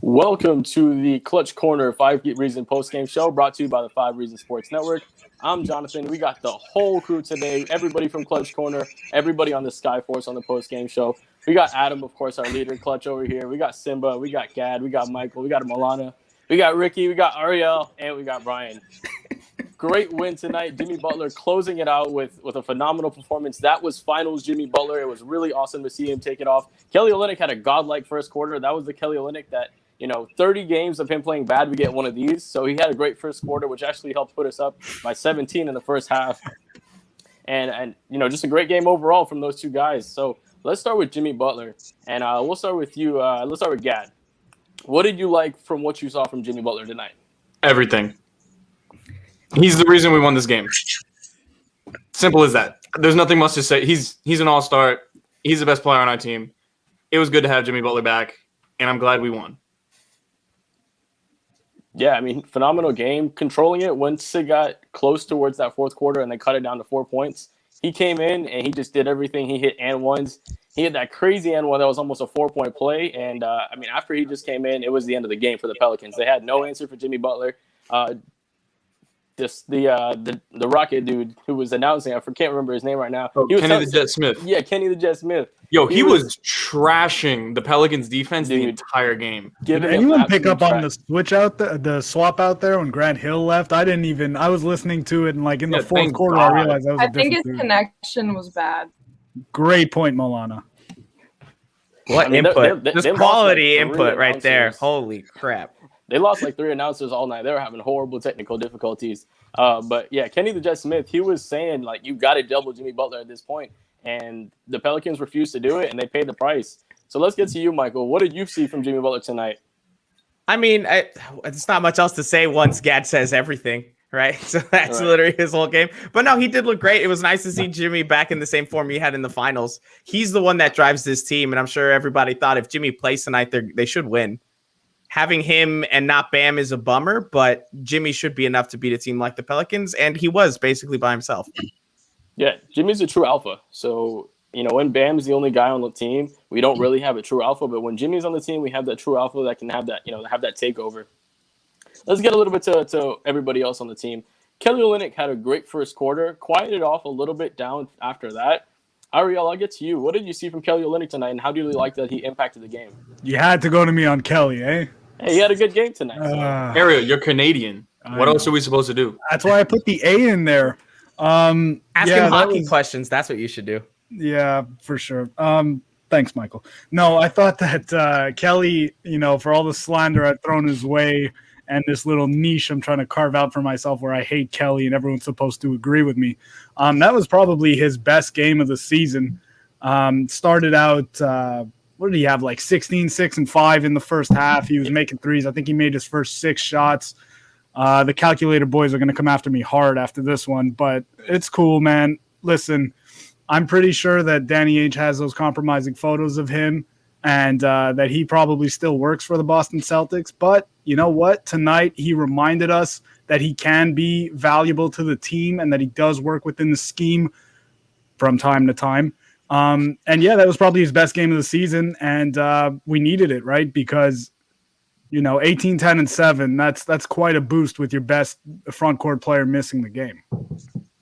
Welcome to the Clutch Corner 5 Reason postgame show brought to you by the 5 Reason Sports Network. I'm Jonathan. We got the whole crew today, everybody from Clutch Corner, everybody on the Skyforce on the postgame show. We got Adam, of course, our leader, Clutch over here. We got Simba, we got Gad, we got Michael, we got Milana, we got Ricky, we got Ariel, and we got Brian. Great win tonight. Jimmy Butler closing it out with a phenomenal performance. That was finals Jimmy Butler. It was really awesome to see him take it off. Kelly Olynyk had a godlike first quarter. That was the Kelly Olynyk that, 30 games of him playing bad, we get one of these. So he had a great first quarter, which actually helped put us up by 17 in the first half. And just a great game overall from those two guys. So let's start with Jimmy Butler. And we'll start with you. Let's start with Gad. What did you like from what you saw from Jimmy Butler tonight? Everything. He's the reason we won this game. Simple as that. There's nothing much to say. He's an all-star. He's the best player on our team. It was good to have Jimmy Butler back, and I'm glad we won. Yeah, phenomenal game. Controlling it once it got close towards that fourth quarter and then cut it down to 4 points. He came in and he just did everything. He hit and ones. He had that crazy and one that was almost a 4-point play. And, after he just came in, it was the end of the game for the Pelicans. They had no answer for Jimmy Butler. The Rocket dude who was announcing, I can't remember his name right now. Kenny the Jet Smith. Yeah, Kenny the Jet Smith. He was trashing the Pelicans defense the entire game. Did anyone pick up on the switch out the swap out there when Grant Hill left? I was listening to it and in the fourth quarter I realized that was I think his connection was bad. Great point, Milana. What input? Just quality input right there. Holy crap. They lost 3 announcers all night. They were having horrible technical difficulties. But yeah, Kenny the Jet Smith, he was saying you got to double Jimmy Butler at this point. And the Pelicans refused to do it, and they paid the price. So let's get to you, Michael. What did you see from Jimmy Butler tonight? It's not much else to say once Gad says everything, right? So that's literally his whole game. But no, he did look great. It was nice to see Jimmy back in the same form he had in the finals. He's the one that drives this team, and I'm sure everybody thought if Jimmy plays tonight, they should win. Having him and not Bam is a bummer, but Jimmy should be enough to beat a team like the Pelicans, and he was basically by himself. Yeah, Jimmy's a true alpha. So, when Bam's the only guy on the team, we don't really have a true alpha. But when Jimmy's on the team, we have that true alpha that can have that, have that takeover. Let's get a little bit to everybody else on the team. Kelly Olynyk had a great first quarter, quieted off a little bit down after that. Ariel, I'll get to you. What did you see from Kelly Olynyk tonight, and how do you like that he impacted the game? You had to go to me on Kelly, eh? Hey, he had a good game tonight. Ariel, you're Canadian. What else are we supposed to do? That's why I put the A in there. Ask him hockey questions. That's what you should do. Yeah, for sure. Thanks, Michael. No, I thought that Kelly, for all the slander I've thrown his way and this little niche I'm trying to carve out for myself where I hate Kelly and everyone's supposed to agree with me, that was probably his best game of the season. Started out, what did he have, 16, 6, and 5 in the first half. He was making threes. I think he made his first 6 shots. The calculator boys are going to come after me hard after this one, but it's cool, man. Listen, I'm pretty sure that Danny Ainge has those compromising photos of him and that he probably still works for the Boston Celtics. But you know what? Tonight, he reminded us that he can be valuable to the team and that he does work within the scheme from time to time. And yeah, that was probably his best game of the season. And we needed it, right? Because 18, 10, and 7, that's quite a boost with your best front court player missing the game.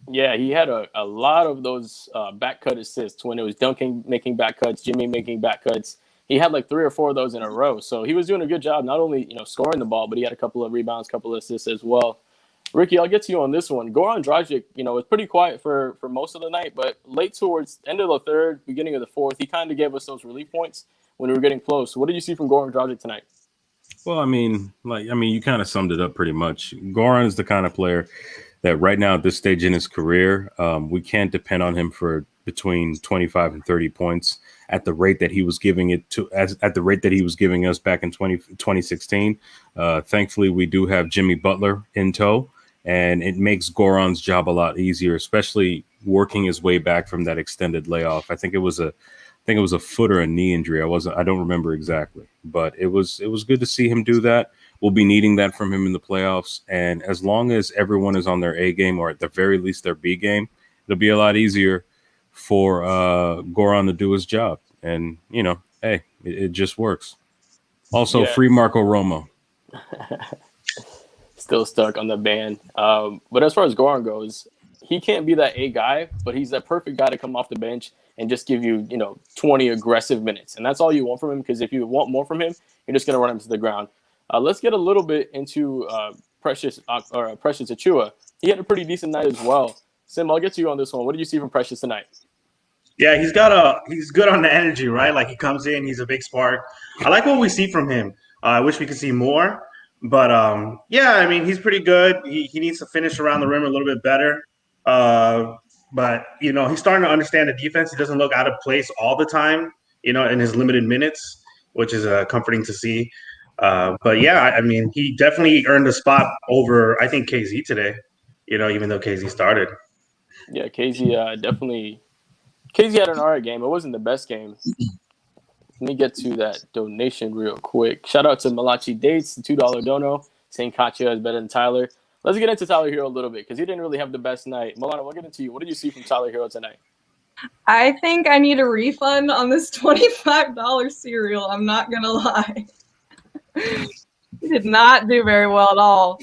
Yeah, he had a lot of those back cut assists when it was Duncan making back cuts, Jimmy making back cuts. He had 3 or 4 of those in a row. So he was doing a good job, not only scoring the ball, but he had a couple of rebounds, couple of assists as well. Ricky, I'll get to you on this one. Goran Dragic, was pretty quiet for most of the night, but late towards end of the third, beginning of the fourth, he kind of gave us those relief points when we were getting close. What did you see from Goran Dragic tonight? Well, you kind of summed it up pretty much. Goran is the kind of player that right now at this stage in his career, we can't depend on him for between 25 and 30 points at the rate that he was giving us back in 2016. Thankfully, we do have Jimmy Butler in tow, and it makes Goran's job a lot easier, especially working his way back from that extended layoff. I think it was a foot or a knee injury. I don't remember exactly, but it was good to see him do that. We'll be needing that from him in the playoffs. And as long as everyone is on their A game, or at the very least their B game, it'll be a lot easier for Goran to do his job. And, hey, it just works. Also, Yeah. free Marco Romo. Still stuck on the ban. But as far as Goran goes, he can't be that A guy, but he's that perfect guy to come off the bench and just give you, 20 aggressive minutes. And that's all you want from him, because if you want more from him, you're just going to run him to the ground. Let's get a little bit into Precious Achiuwa. He had a pretty decent night as well. Sim, I'll get to you on this one. What did you see from Precious tonight? Yeah, he's good on the energy, right? Like he comes in, he's a big spark. I like what we see from him. I wish we could see more, but yeah, I mean he's pretty good. He needs to finish around the rim a little bit better. But he's starting to understand the defense. He doesn't look out of place all the time, in his limited minutes, which is comforting to see. But yeah, I mean he definitely earned a spot over I think KZ today. Even though KZ started. Yeah, KZ definitely. KZ had an alright game. It wasn't the best game. Let me get to that donation real quick. Shout out to Malachi Dates, the $2 dono, saying Katya is better than Tyler. Let's get into Tyler Herro a little bit because he didn't really have the best night. Milana, we'll get into you. What did you see from Tyler Herro tonight? I think I need a refund on this $25 cereal. I'm not going to lie. He did not do very well at all.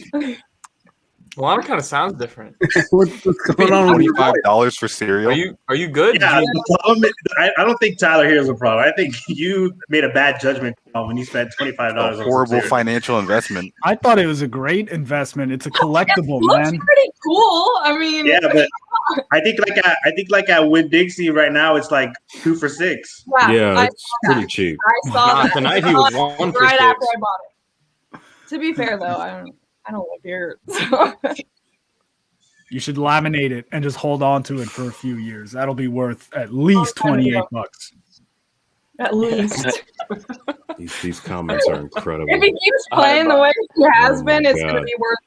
Milana kind of sounds different. What's going on with you? $25 for cereal. Are you good? Yeah, the problem is, I don't think Tyler here is a problem. I think you made a bad judgment when you spent $25. A on horrible cereal. financial investment. I thought it was a great investment. It's a collectible, It looks man. pretty cool. I mean, Yeah, but I think at Win Dixie right now it's like 2 for $6. Yeah, I it's saw pretty that. cheap. I saw Nah, that. tonight he was 1 for right 6. after I bought it. To be fair, though, I don't live here. So. You should laminate it and just hold on to it for a few years. That'll be worth at least $28. At least. These comments are incredible. If he keeps playing the way he has Oh been, my it's going to God. be worth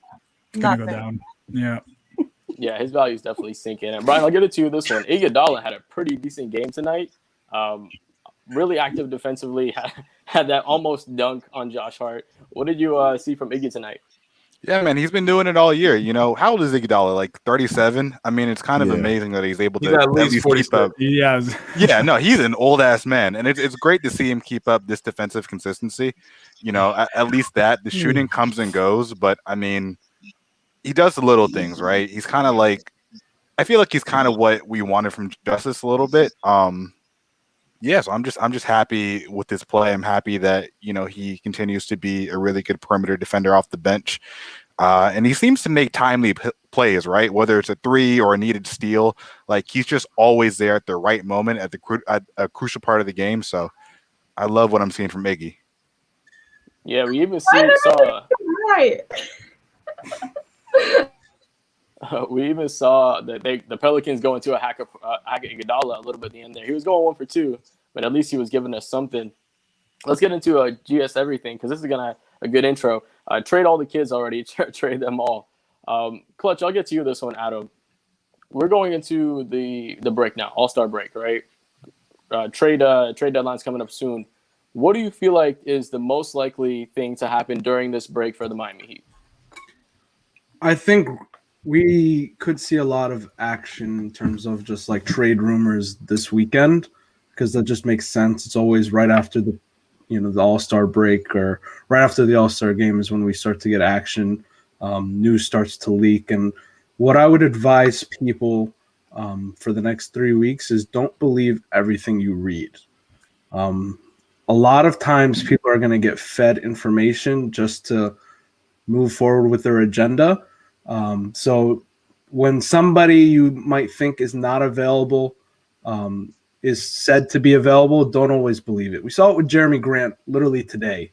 It's gonna nothing. go down. Yeah. Yeah, his value is definitely sinking. And Brian, I'll get it to you this one. Iguodala had a pretty decent game tonight. Really active defensively. Had that almost dunk on Josh Hart. What did you see from Iggy tonight? Yeah, man, he's been doing it all year. How old is Iguodala? Like 37? I mean, it's kind of amazing that he's able to He's at least 46. keep up. Yeah. Yeah, no, he's an old ass man, and it's great to see him keep up this defensive consistency. At least that the shooting comes and goes, but I mean, he does the little things right. He's kind of like, I feel like he's kind of what we wanted from Justice a little bit. Yeah, so I'm just happy with this play. I'm happy that he continues to be a really good perimeter defender off the bench, and he seems to make timely plays. Right, whether it's a three or a needed steal, like he's just always there at the right moment at a crucial part of the game. So I love what I'm seeing from Iggy. Yeah, we even saw. Right. We even saw that the Pelicans go into a hack of Iguodala a little bit at the end there. He was going 1 for 2, but at least he was giving us something. Let's get into a GS everything because this is gonna a good intro. Trade all the kids already. Trade them all. Clutch, I'll get to you this one, Adam. We're going into the break now, All-Star break, right? Trade deadline's coming up soon. What do you feel like is the most likely thing to happen during this break for the Miami Heat? I think we could see a lot of action in terms of just like trade rumors this weekend because that just makes sense. It's always right after the All-Star break or right after the All-Star game is when we start to get action. News starts to leak. And what I would advise people for the next 3 weeks is don't believe everything you read. A lot of times people are going to get fed information just to move forward with their agenda. So when somebody you might think is not available is said to be available, don't always believe it. We saw it with Jeremy Grant literally today.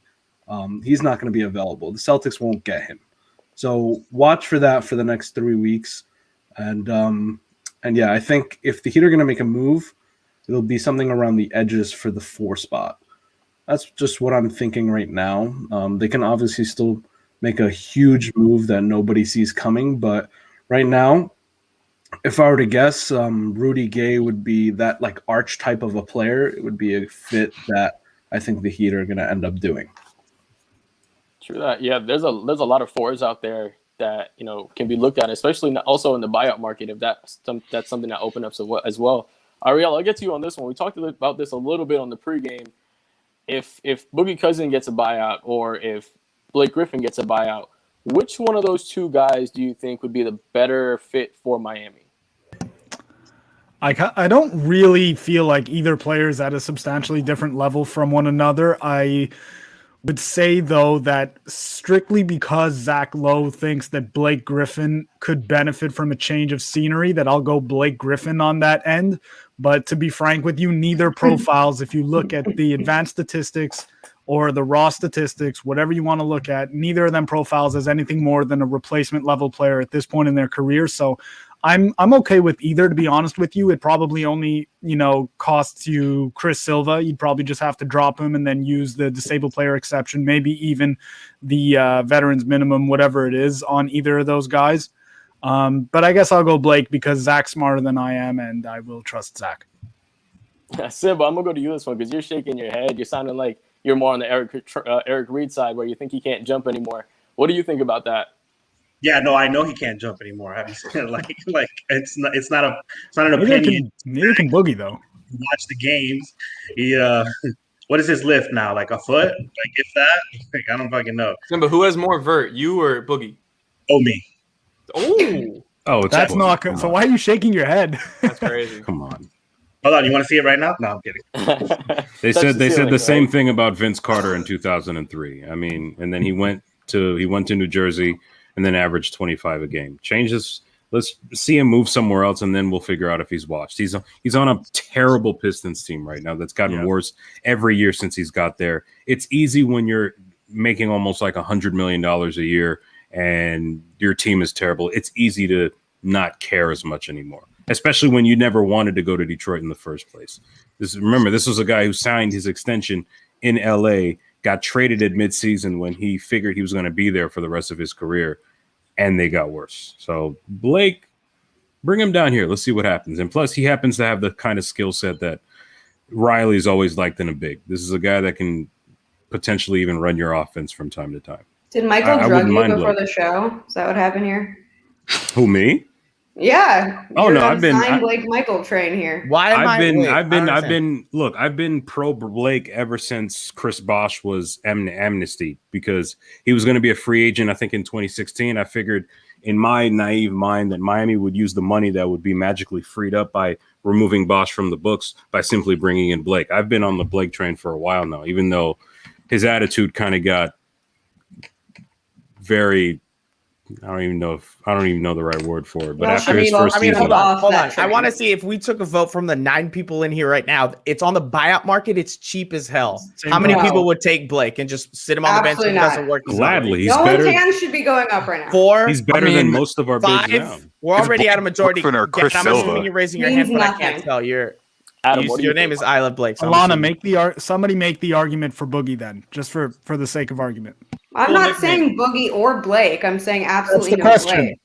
He's not going to be available. The Celtics won't get him. So watch for that for the next 3 weeks. And yeah, I think if the Heat are going to make a move, it'll be something around the edges for the 4 spot. That's just what I'm thinking right now. They can obviously still make a huge move that nobody sees coming. But right now, if I were to guess, Rudy Gay would be that like arch type of a player. It would be a fit that I think the Heat are going to end up doing. True that. Yeah, there's a lot of 4s out there that can be looked at, especially also in the buyout market if that's something that opens up as well. Ariel, I'll get to you on this one. We talked about this a little bit on the pregame. if Boogie Cousin gets a buyout or if Blake Griffin gets a buyout, which one of those two guys do you think would be the better fit for Miami? I don't really feel like either player is at a substantially different level from one another. I would say, though, that strictly because Zach Lowe thinks that Blake Griffin could benefit from a change of scenery, that I'll go Blake Griffin on that end. But to be frank with you, neither profiles, if you look at the advanced statistics or the raw statistics, whatever you want to look at, neither of them profiles as anything more than a replacement level player at this point in their career. So I'm okay with either, to be honest with you. It probably only, costs you Chris Silva. You'd probably just have to drop him and then use the disabled player exception, maybe even the veterans minimum, whatever it is, on either of those guys. But I guess I'll go Blake because Zach's smarter than I am, and I will trust Zach. Simba, I'm going to go to you this one because you're shaking your head. You're sounding like you're more on the Eric Reed side where you think he can't jump anymore. What do you think about that? Yeah, no, I know he can't jump anymore. like it's not an opinion. Neither can Boogie though. Watch the games. He what is his lift now? Like a foot? Like if that? Like, I don't fucking know. Simba, who has more vert, you or Boogie? Oh, me. Oh, That's not good. So why are you shaking your head? That's crazy. Come on. Hold on, you want to see it right now? No, I'm kidding. They said the same thing about Vince Carter in 2003. I mean, and then he went to New Jersey and then averaged 25 a game. Changes. Let's see him move somewhere else, and then we'll figure out if he's watched. He's on a terrible Pistons team right now that's gotten worse every year since he's got there. It's easy when you're making almost like $100 million a year and your team is terrible. It's easy to not care as much anymore, especially when you never wanted to go to Detroit in the first place. Remember, this was a guy who signed his extension in LA, got traded at midseason when he figured he was going to be there for the rest of his career, and they got worse. So Blake, bring him down here. Let's see what happens. And plus, he happens to have the kind of skill set that Riley's always liked in a big. This is a guy that can potentially even run your offense from time to time. Did Michael drug you before the show? Is that what happened here? Who, me? Yeah. Oh no, I've been Blake Michael train here. Why? I've been pro Blake ever since Chris Bosh was amnesty because he was going to be a free agent. I think in 2016, I figured in my naive mind that Miami would use the money that would be magically freed up by removing Bosh from the books by simply bringing in Blake. I've been on the Blake train for a while now, even though his attitude kind of got very. I don't even know the right word for it. But after his first season, hold on. I want to see if we took a vote from the 9 people in here right now. It's on the buyout market. It's cheap as hell. How many people would take Blake and just sit him on the bench if it doesn't work? Gladly, no one's hands should be going up right now. 4. He's better than most of our bigs now. We're already at a majority. I'm assuming you're raising your hand, but I can't tell. Your name is I Love Blake. So Alana, somebody make the argument for Boogie then, just for the sake of argument. I'm not saying Boogie or Blake. I'm saying absolutely no Blake.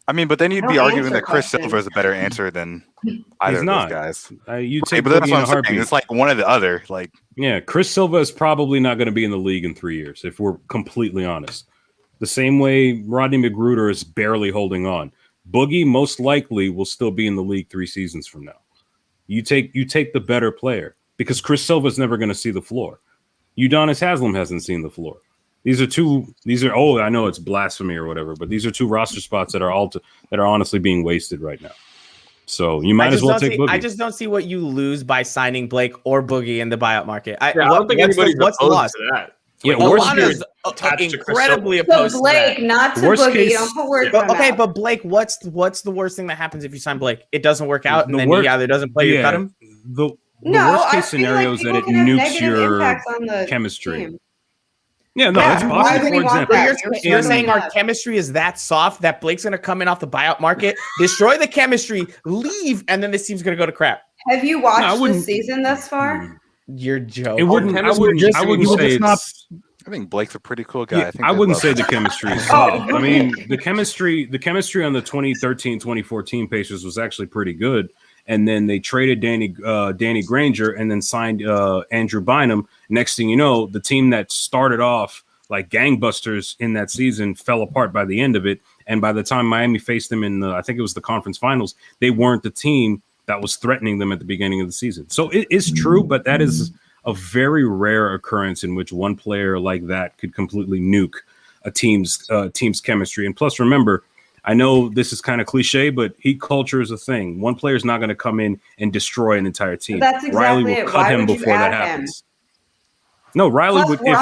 I mean, but then you'd be arguing that Chris Silva is a better answer than either of those guys. You take but that's what I'm saying. It's like one or the other. Like, yeah, Chris Silva is probably not going to be in the league in 3 years, if we're completely honest. The same way Rodney McGruder is barely holding on. Boogie most likely will still be in the league 3 seasons from now. You take the better player because Chris Silva is never going to see the floor. Udonis Haslem hasn't seen the floor. These are I know it's blasphemy or whatever, but these are 2 roster spots that are honestly being wasted right now. So you might as well take Boogie. I just don't see what you lose by signing Blake or Boogie in the buyout market. I don't think anybody's opposed to that. Yeah, Alana's incredibly opposed to Blake, not to Boogie. Don't put words in my mouth. But Blake, what's the worst thing that happens if you sign Blake? It doesn't work out, and then he either doesn't play, you cut him. The worst case scenario is that it nukes your chemistry. Team. Yeah, no, it's possible. For example, you're saying our chemistry is that soft that Blake's going to come in off the buyout market, destroy the chemistry, leave, and then this team's going to go to crap. Have you watched the season thus far? You're joking. I wouldn't say it's. I think Blake's a pretty cool guy. I wouldn't say the chemistry is soft. I mean, the chemistry on the 2013-2014 Pacers was actually pretty good. And then they traded Danny Granger and then signed Andrew Bynum. Next thing you know, the team that started off like gangbusters in that season fell apart by the end of it. And by the time Miami faced them in I think it was the conference finals, they weren't the team that was threatening them at the beginning of the season. So it is true, but that is a very rare occurrence in which one player like that could completely nuke a team's chemistry. And plus, remember, I know this is kind of cliche, but heat culture is a thing. One player is not going to come in and destroy an entire team. That's exactly Riley will it. cut Why him would you before that add him? happens. No, Riley Plus would. one?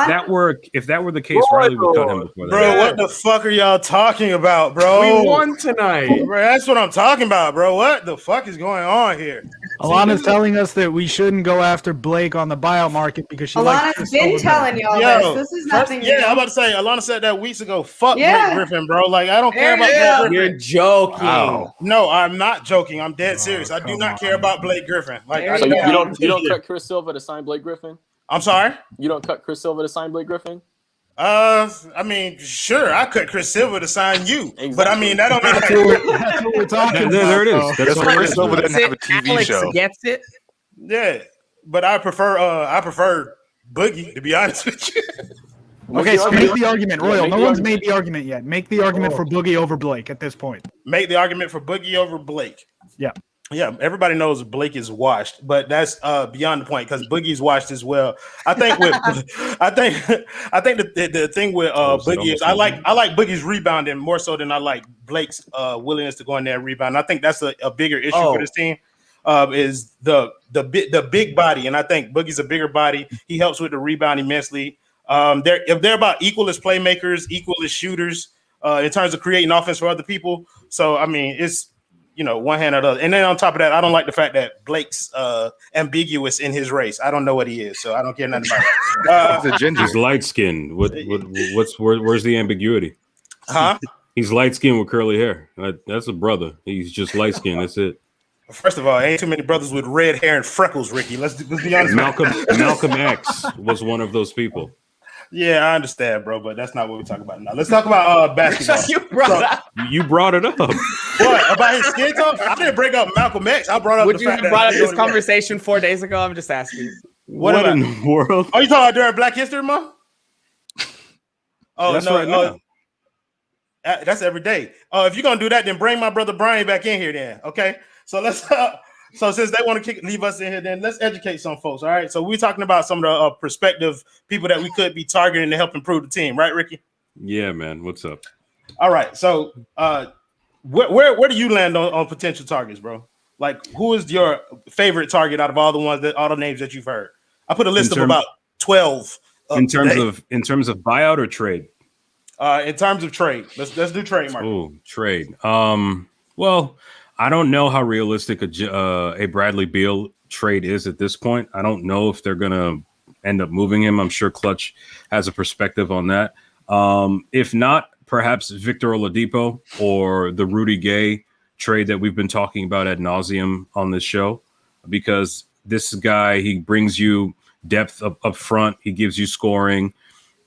If that were the case, Riley would cut him before that. Bro, what the fuck are y'all talking about, bro? We won tonight. Bro, that's what I'm talking about, bro. What the fuck is going on here? Alana's telling us that we shouldn't go after Blake on the buyout market because she likes Alana's been telling y'all Yo, this. This is nothing new. I'm about to say, Alana said that weeks ago. Fuck Yeah. Blake Griffin, bro. Like, I don't care about Blake Griffin. You're joking. Wow. No, I'm not joking. I'm dead serious. I do not care about Blake Griffin. Like, There I So you you go. don't cut Chris Silva to sign Blake Griffin? I'm sorry. You don't cut Chris Silva to sign Blake Griffin? I mean, sure, I cut Chris Silva to sign you, but I mean that don't mean That's what we're talking about. There it is. though. That's That's all why it Chris is. Silva didn't have a TV Alex show. gets it. yeah. But I prefer Boogie, to be honest with you. Okay, so make the argument, Royal. make No the one's argument. made the argument yet. Make the argument for Boogie over Blake at this point. Make the argument for Boogie over Blake. Yeah. Yeah, everybody knows Blake is washed, but that's beyond the point because Boogie's washed as well. I think with I think the thing with Boogie is I like Boogie's rebounding more so than I like Blake's willingness to go in there and rebound. I think that's a bigger issue for this team. Is the big body, and I think Boogie's a bigger body. He helps with the rebound immensely. They're about equal as playmakers, equal as shooters in terms of creating offense for other people. So I mean, it's one hand or the other. And then on top of that, I don't like the fact that Blake's ambiguous in his race. I don't know what he is, so I don't care nothing about it. He's a ginger. He's light skinned. Where's the ambiguity? Huh? He's light skinned with curly hair. That's a brother. He's just light skinned. That's it. First of all, ain't too many brothers with red hair and freckles, Ricky. Let's be honest. Malcolm X was one of those people. Yeah, I understand, bro, but that's not what we're talking about now. Let's talk about basketball. You brought it up. What about his skin tone? I didn't break up Malcolm X. I brought up Would the you fact have brought up that this conversation 4 days ago? I'm just asking. What in the world? Are you talking about during Black History Month? Oh, That's no, right now. That's every day. If you're gonna do that, then bring my brother Brian back in here. Then, okay. So let's. So since they want to leave us in here, then let's educate some folks. All right. So we're talking about some of the prospective people that we could be targeting to help improve the team, right, Ricky? Yeah, man. What's up? All right. So where do you land on potential targets, bro? Like, who is your favorite target out of all the names that you've heard? I put a list of about 12. In terms of buyout or trade? In terms of trade, let's do trade market. Oh, trade. Well, I don't know how realistic a Bradley Beal trade is at this point. I don't know if they're gonna end up moving him. I'm sure Clutch has a perspective on that. If not, perhaps Victor Oladipo or the Rudy Gay trade that we've been talking about ad nauseum on this show, because this guy, he brings you depth up front. He gives you scoring,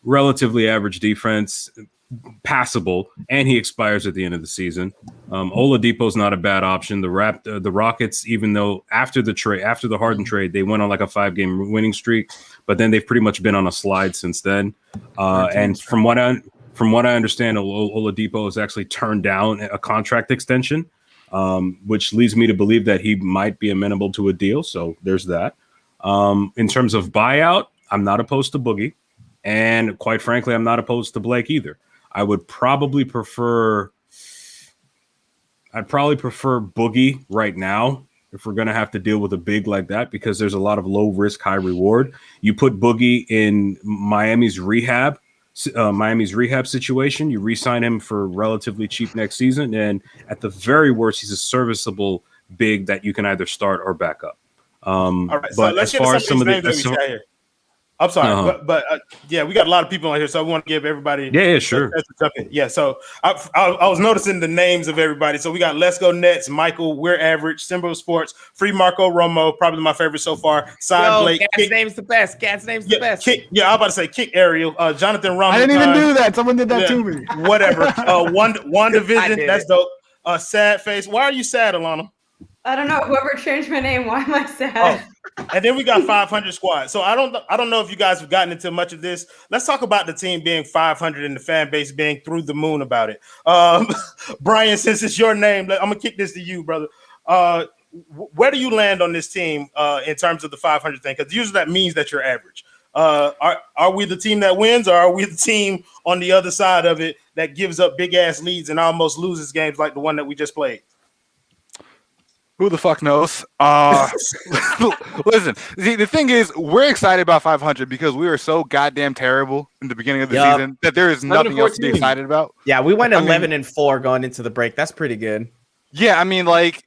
relatively average defense, passable, and he expires at the end of the season. Oladipo's not a bad option. The Rockets, even though after the Harden trade, they went on like a 5-game winning streak, but then they've pretty much been on a slide since then. And from what I understand, Oladipo has actually turned down a contract extension, which leads me to believe that he might be amenable to a deal. So there's that. In terms of buyout, I'm not opposed to Boogie, and quite frankly, I'm not opposed to Blake either. I would probably prefer Boogie right now if we're going to have to deal with a big like that, because there's a lot of low risk, high reward. You put Boogie in Miami's rehab situation. You re-sign him for relatively cheap next season, and at the very worst, he's a serviceable big that you can either start or back up. All right, so But let's as get far to as some some of of these names that we got here. I'm sorry, but yeah, we got a lot of people on here, so we want to give everybody. Yeah, sure. Yeah, so I was noticing the names of everybody. So we got Let's Go Nets, Michael, We're Average, Simba Sports, Free Marco Romo, probably my favorite so far. Sign Blake. Cat's name's the best. Cat's name's the best. I'm about to say Kick Ariel, Jonathan Rumble. I didn't even do that. Someone did that to me. Whatever. One Division. That's dope. Sad Face. Why are you sad, Alana? I don't know. Whoever changed my name, why am I sad? And then we got 500 squad. So I don't know if you guys have gotten into much of this. Let's talk about the team being 500 and the fan base being through the moon about it. Brian, since it's your name, I'm gonna kick this to you, brother. where do you land on this team in terms of the 500 thing? Because usually that means that you're average. Are we the team that wins, or are we the team on the other side of it that gives up big ass leads and almost loses games like the one that we just played? Who the fuck knows? Listen, the thing is, we're excited about 500 because we were so goddamn terrible in the beginning of the season that there is nothing else to be excited about. Yeah, we went 11-4 going into the break. That's pretty good. Yeah, I mean, like,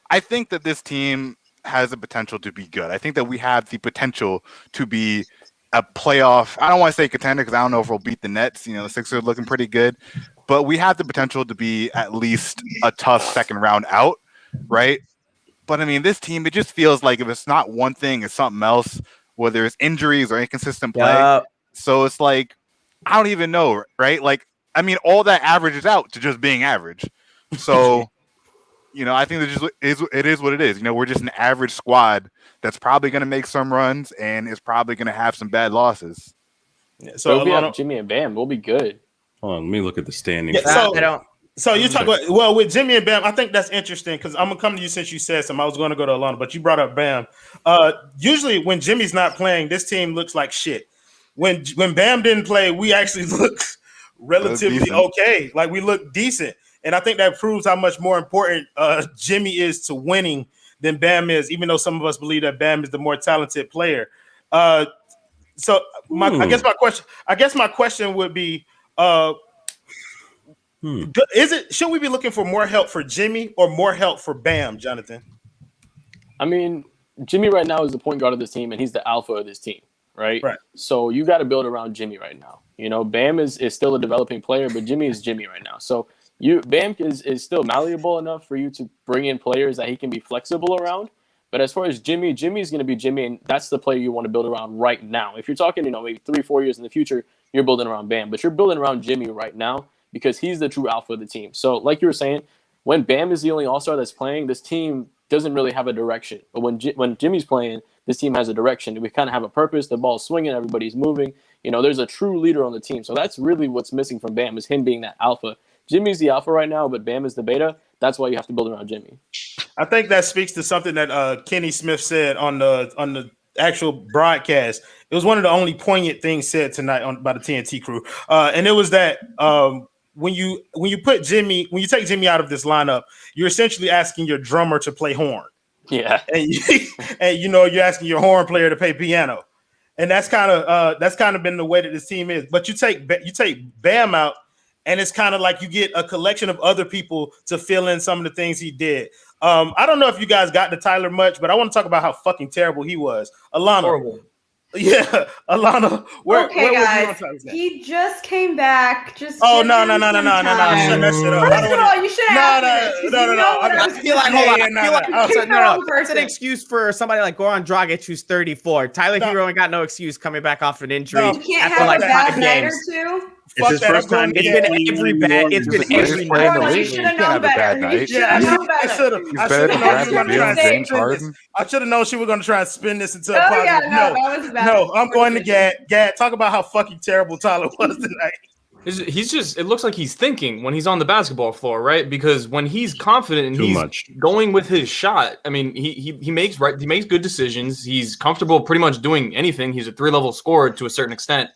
I think that this team has the potential to be good. I think that we have the potential to be a playoff. I don't want to say contender because I don't know if we'll beat the Nets. You know, the Sixers are looking pretty good, but we have the potential to be at least a tough second round out, right? But I mean, this team, it just feels like if it's not one thing, it's something else, whether it's injuries or inconsistent play. So it's like, I don't even know, right? Like, I mean, all that averages out to just being average. So, you know, I think it is what it is. You know, we're just an average squad that's probably going to make some runs and is probably going to have some bad losses. Yeah, so if we have Jimmy and Bam, we'll be good. Hold on, let me look at the standings. Yeah, so you talk about, well, with Jimmy and Bam, I think that's interesting because I'm gonna come to you since you said something. I was going to go to Alana, but you brought up Bam. Usually when Jimmy's not playing, this team looks like shit. When Bam didn't play, we actually looked relatively okay. Like we look decent, and I think that proves how much more important Jimmy is to winning than Bam is. Even though some of us believe that Bam is the more talented player. I guess my question would be. Should we be looking for more help for Jimmy or more help for Bam, Jonathan? I mean, Jimmy right now is the point guard of this team, and he's the alpha of this team, right? So you got to build around Jimmy right now. You know, Bam is still a developing player, but Jimmy is Jimmy right now. So Bam is still malleable enough for you to bring in players that he can be flexible around. But as far as Jimmy's going to be Jimmy, and that's the player you want to build around right now. If you're talking, you know, maybe 3-4 years in the future, you're building around Bam, but you're building around Jimmy right now, because he's the true alpha of the team. So like you were saying, when Bam is the only all-star that's playing, this team doesn't really have a direction. But when Jimmy's playing, this team has a direction. We kind of have a purpose. The ball's swinging. Everybody's moving. You know, there's a true leader on the team. So that's really what's missing from Bam, is him being that alpha. Jimmy's the alpha right now, but Bam is the beta. That's why you have to build around Jimmy. I think that speaks to something that Kenny Smith said on the actual broadcast. It was one of the only poignant things said tonight by the TNT crew. And it was that when you take Jimmy out of this lineup, you're essentially asking your drummer to play horn. Yeah. And you know, you're asking your horn player to play piano. And that's kind of been the way that this team is. But you take Bam out, and it's kind of like you get a collection of other people to fill in some of the things he did. I don't know if you guys got to Tyler much, but I want to talk about how fucking terrible he was. Alana. Horrible. Yeah, Alana. Where guys, he just came back. No. Shut that shit up. First of all, you should have. No. I feel like, hold on. That's an excuse for somebody like Goran Dragic, who's 34. Tyler Herro ain't got no excuse coming back off an injury. You can't have a bad night or two. It's his first time. It's been every bad. It's been every night. You should have known better. I should have known she was going to try and spin this into a positive. That was bad. No, I'm going to Gad. Talk about how fucking terrible Tyler was tonight. It looks like he's thinking when he's on the basketball floor, right? Because when he's confident and he's going with his shot, I mean, he makes good decisions. He's comfortable pretty much doing anything. He's a 3-level scorer to a certain extent.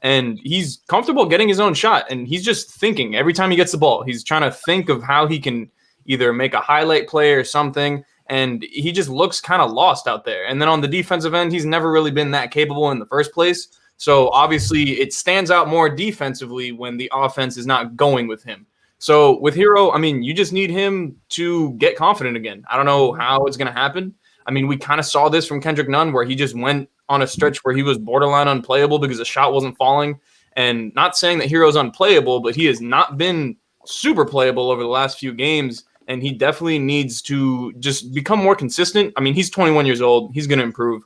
And he's comfortable getting his own shot, and he's just thinking every time he gets the ball. He's trying to think of how he can either make a highlight play or something, and he just looks kind of lost out there. And then on the defensive end, he's never really been that capable in the first place. So obviously it stands out more defensively when the offense is not going with him. So with Herro, I mean, you just need him to get confident again. I don't know how it's going to happen. I mean, we kind of saw this from Kendrick Nunn, where he just went on a stretch where he was borderline unplayable because the shot wasn't falling. And not saying that Herro's unplayable, but he has not been super playable over the last few games, and he definitely needs to just become more consistent. I mean, he's 21 years old. He's going to improve.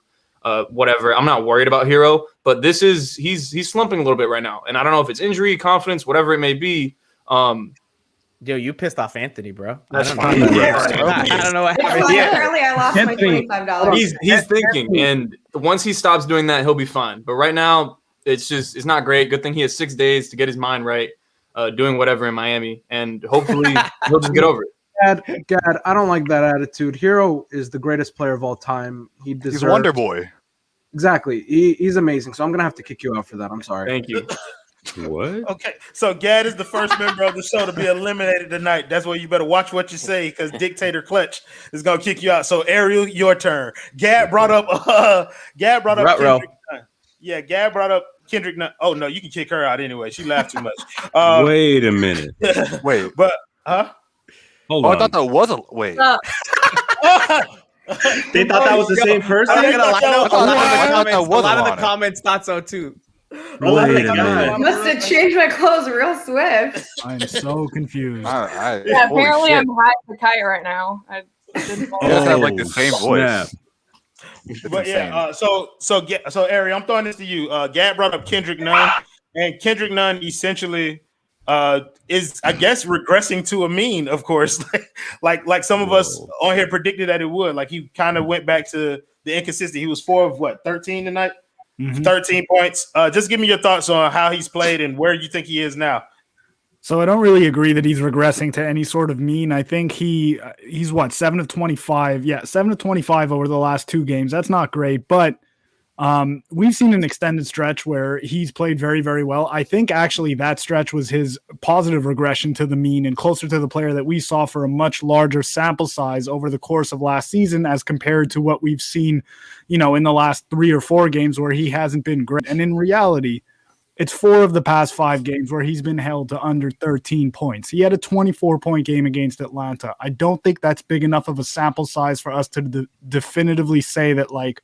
Whatever. I'm not worried about Herro, but he's slumping a little bit right now. And I don't know if it's injury, confidence, whatever it may be. Yo, you pissed off Anthony, bro. That's fine. I don't know what happened. Apparently, I lost my $25. He's thinking, and once he stops doing that, he'll be fine. But right now, it's not great. Good thing he has 6 days to get his mind right, doing whatever in Miami, and hopefully he'll just get over it. Gad, I don't like that attitude. Herro is the greatest player of all time. He's Wonder Boy. Exactly. He's amazing. So I'm gonna have to kick you out for that. I'm sorry. Thank you. What? Okay, so Gad is the first member of the show to be eliminated tonight. That's why you better watch what you say, because Dictator Clutch is gonna kick you out. So Ariel, your turn. Gad brought up Kendrick Nunn. Yeah, Gad brought up Kendrick Nunn. Oh no, you can kick her out anyway. She laughed too much. Wait a minute. Wait, but Hold I on. thought that was a wait. They thought that was the same person. I'm not gonna lie, no, I a was lot of on the it. comments thought so too. Oh my Wait a God. minute. Must have changed my clothes real swift. I'm so confused. Yeah, Yeah, apparently I'm high as a kite right now. I didn't You guys have like the same snap. voice. It's But insane. yeah, so Ari, I'm throwing this to you. Gad brought up Kendrick Nunn, and Kendrick Nunn essentially is, I guess, regressing to a mean, of course, like some of us on here predicted that it would. Like he kind of went back to the inconsistency. He was 4 of 13 tonight, 13 points. Just give me your thoughts on how he's played and where you think he is now. So I don't really agree that he's regressing to any sort of mean. I think he's what, 7 of 25. Yeah, 7 of 25 over the last 2 games. That's not great, but we've seen an extended stretch where he's played very, very well. I think actually that stretch was his positive regression to the mean and closer to the player that we saw for a much larger sample size over the course of last season as compared to what we've seen, in the last 3 or 4 games where he hasn't been great. And in reality, it's 4 of the past 5 games where he's been held to under 13 points. He had a 24-point game against Atlanta. I don't think that's big enough of a sample size for us to definitively say that, like,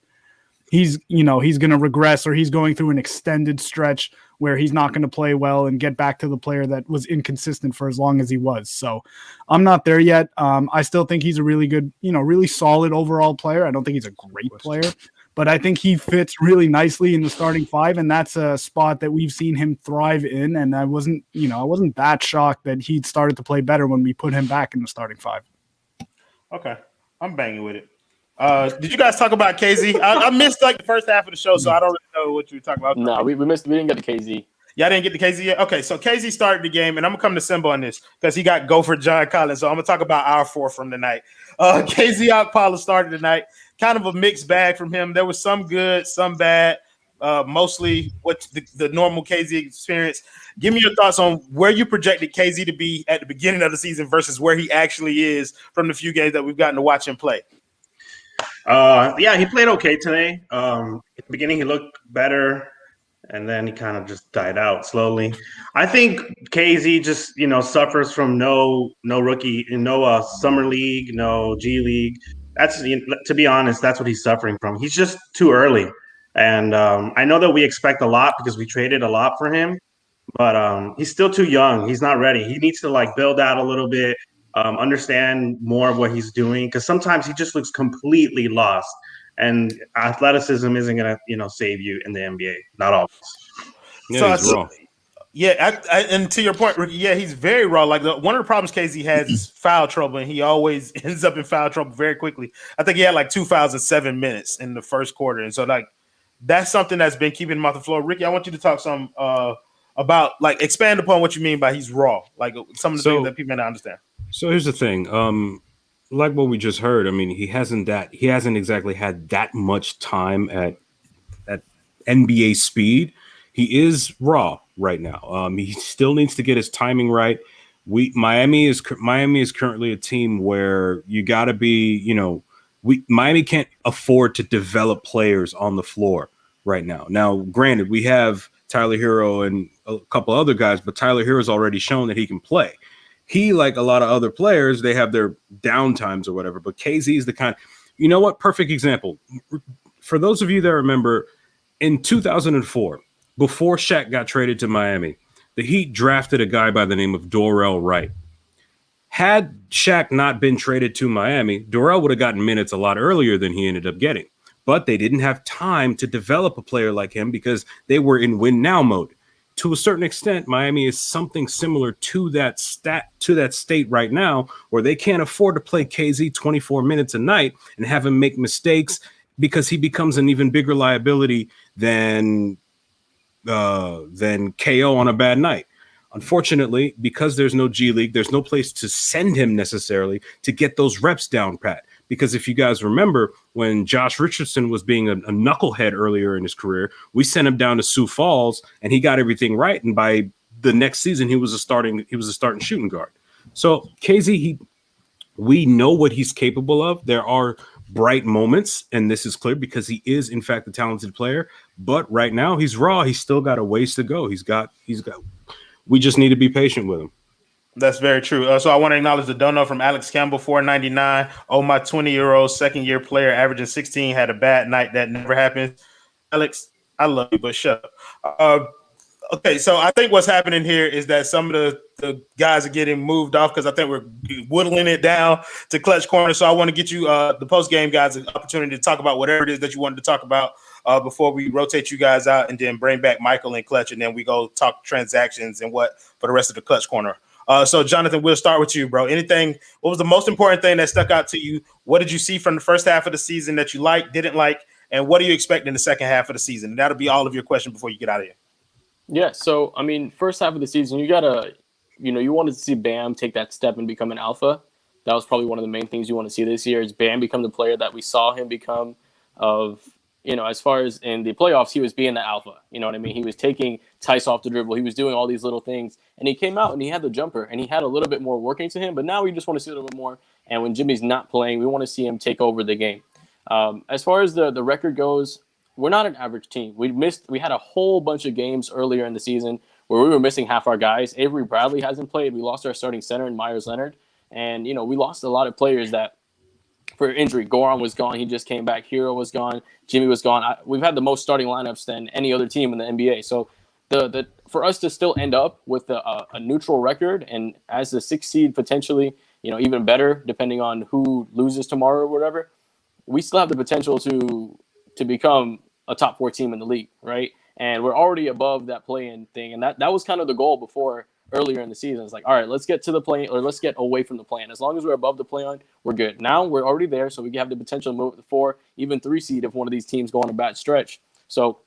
he's going to regress or he's going through an extended stretch where he's not going to play well and get back to the player that was inconsistent for as long as he was. So I'm not there yet. I still think he's a really good, really solid overall player. I don't think he's a great player, but I think he fits really nicely in the starting 5, and that's a spot that we've seen him thrive in. And I wasn't that shocked that he'd started to play better when we put him back in the starting 5. Okay, I'm banging with it. Did you guys talk about KZ? I missed like the first half of the show, so I don't really know what you were talking about. No, we missed. We didn't get to KZ. Yeah, I didn't get to KZ yet. Okay, so KZ started the game, and I'm gonna come to Simba on this because he got Gopher John Collins. So I'm gonna talk about our 4 from tonight. KZ Okpala started tonight. Kind of a mixed bag from him. There was some good, some bad. Mostly what the normal KZ experience. Give me your thoughts on where you projected KZ to be at the beginning of the season versus where he actually is from the few games that we've gotten to watch him play. Yeah, he played okay today. In the beginning, he looked better, and then he kind of just died out slowly. I think KZ just suffers from no rookie, no summer league, no G League. That's to be honest, that's what he's suffering from. He's just too early, and I know that we expect a lot because we traded a lot for him, but he's still too young. He's not ready. He needs to build out a little bit. Understand more of what he's doing, because sometimes he just looks completely lost, and athleticism isn't gonna save you in the NBA. Not always. Yeah, he's raw. Yeah, and to your point, Ricky, yeah, he's very raw. Like one of the problems KZ has is foul trouble, and he always ends up in foul trouble very quickly. I think he had like 2 fouls in 7 minutes in the first quarter, and so that's something that's been keeping him off the floor. Ricky, I want you to talk some about expand upon what you mean by he's raw, like some of the things that people may not understand. So here's the thing. Like what we just heard, I mean, he hasn't exactly had that much time at NBA speed. He is raw right now. He still needs to get his timing right. Miami is currently a team where you got to be, Miami can't afford to develop players on the floor right now. Now, granted, we have Tyler Herro and a couple other guys, but Tyler Herro's already shown that he can play. He, like a lot of other players, they have their downtimes or whatever, but KZ is the kind, perfect example. For those of you that remember, in 2004, before Shaq got traded to Miami, the Heat drafted a guy by the name of Dorell Wright. Had Shaq not been traded to Miami, Dorell would have gotten minutes a lot earlier than he ended up getting, but they didn't have time to develop a player like him because they were in win now mode. To a certain extent, Miami is something similar to that state right now, where they can't afford to play KZ 24 minutes a night and have him make mistakes because he becomes an even bigger liability than KO on a bad night. Unfortunately, because there's no G League, there's no place to send him necessarily to get those reps down pat. Because if you guys remember, when Josh Richardson was being a knucklehead earlier in his career, we sent him down to Sioux Falls, and he got everything right. And by the next season, he was a starting shooting guard. So KZ, we know what he's capable of. There are bright moments, and this is clear because he is, in fact, a talented player. But right now, he's raw. He's still got a ways to go. We just need to be patient with him. That's very true. So I want to acknowledge the dono from Alex Campbell, $4.99. Oh, my 20-year-old second-year player averaging 16 had a bad night. That never happens. Alex, I love you, but shut up. Okay, so I think what's happening here is that some of the guys are getting moved off because I think we're whittling it down to Clutch Corner. So I want to get you, the post-game guys, an opportunity to talk about whatever it is that you wanted to talk about before we rotate you guys out and then bring back Michael and Clutch, and then we go talk transactions and what for the rest of the Clutch Corner. So, Jonathan, we'll start with you, bro. What was the most important thing that stuck out to you? What did you see from the first half of the season that you liked, didn't like, and what do you expect in the second half of the season? And that'll be all of your questions before you get out of here. Yeah, so, I mean, first half of the season, you wanted to see Bam take that step and become an alpha. That was probably one of the main things you want to see this year is Bam become the player that we saw him become as far as in the playoffs, he was being the alpha. You know what I mean? He was taking Tice off the dribble. He was doing all these little things. And he came out and he had the jumper. And he had a little bit more working to him. But now we just want to see a little bit more. And when Jimmy's not playing, we want to see him take over the game. As far as the record goes, we're not an average team. We had a whole bunch of games earlier in the season where we were missing half our guys. Avery Bradley hasn't played. We lost our starting center in Myers Leonard. And, we lost a lot of players that for injury. Goran was gone. He just came back. Herro was gone. Jimmy was gone. We've had the most starting lineups than any other team in the NBA. So for us to still end up with a neutral record and as the 6th seed potentially, even better depending on who loses tomorrow or whatever, we still have the potential to become a top 4 team in the league, right? And we're already above that play-in thing. And that was kind of the goal before earlier in the season. It's like, all right, let's get to the play-in or let's get away from the play-in. As long as we're above the play-in, we're good. Now we're already there, so we have the potential to move to 4, even 3 seed if one of these teams go on a bad stretch. So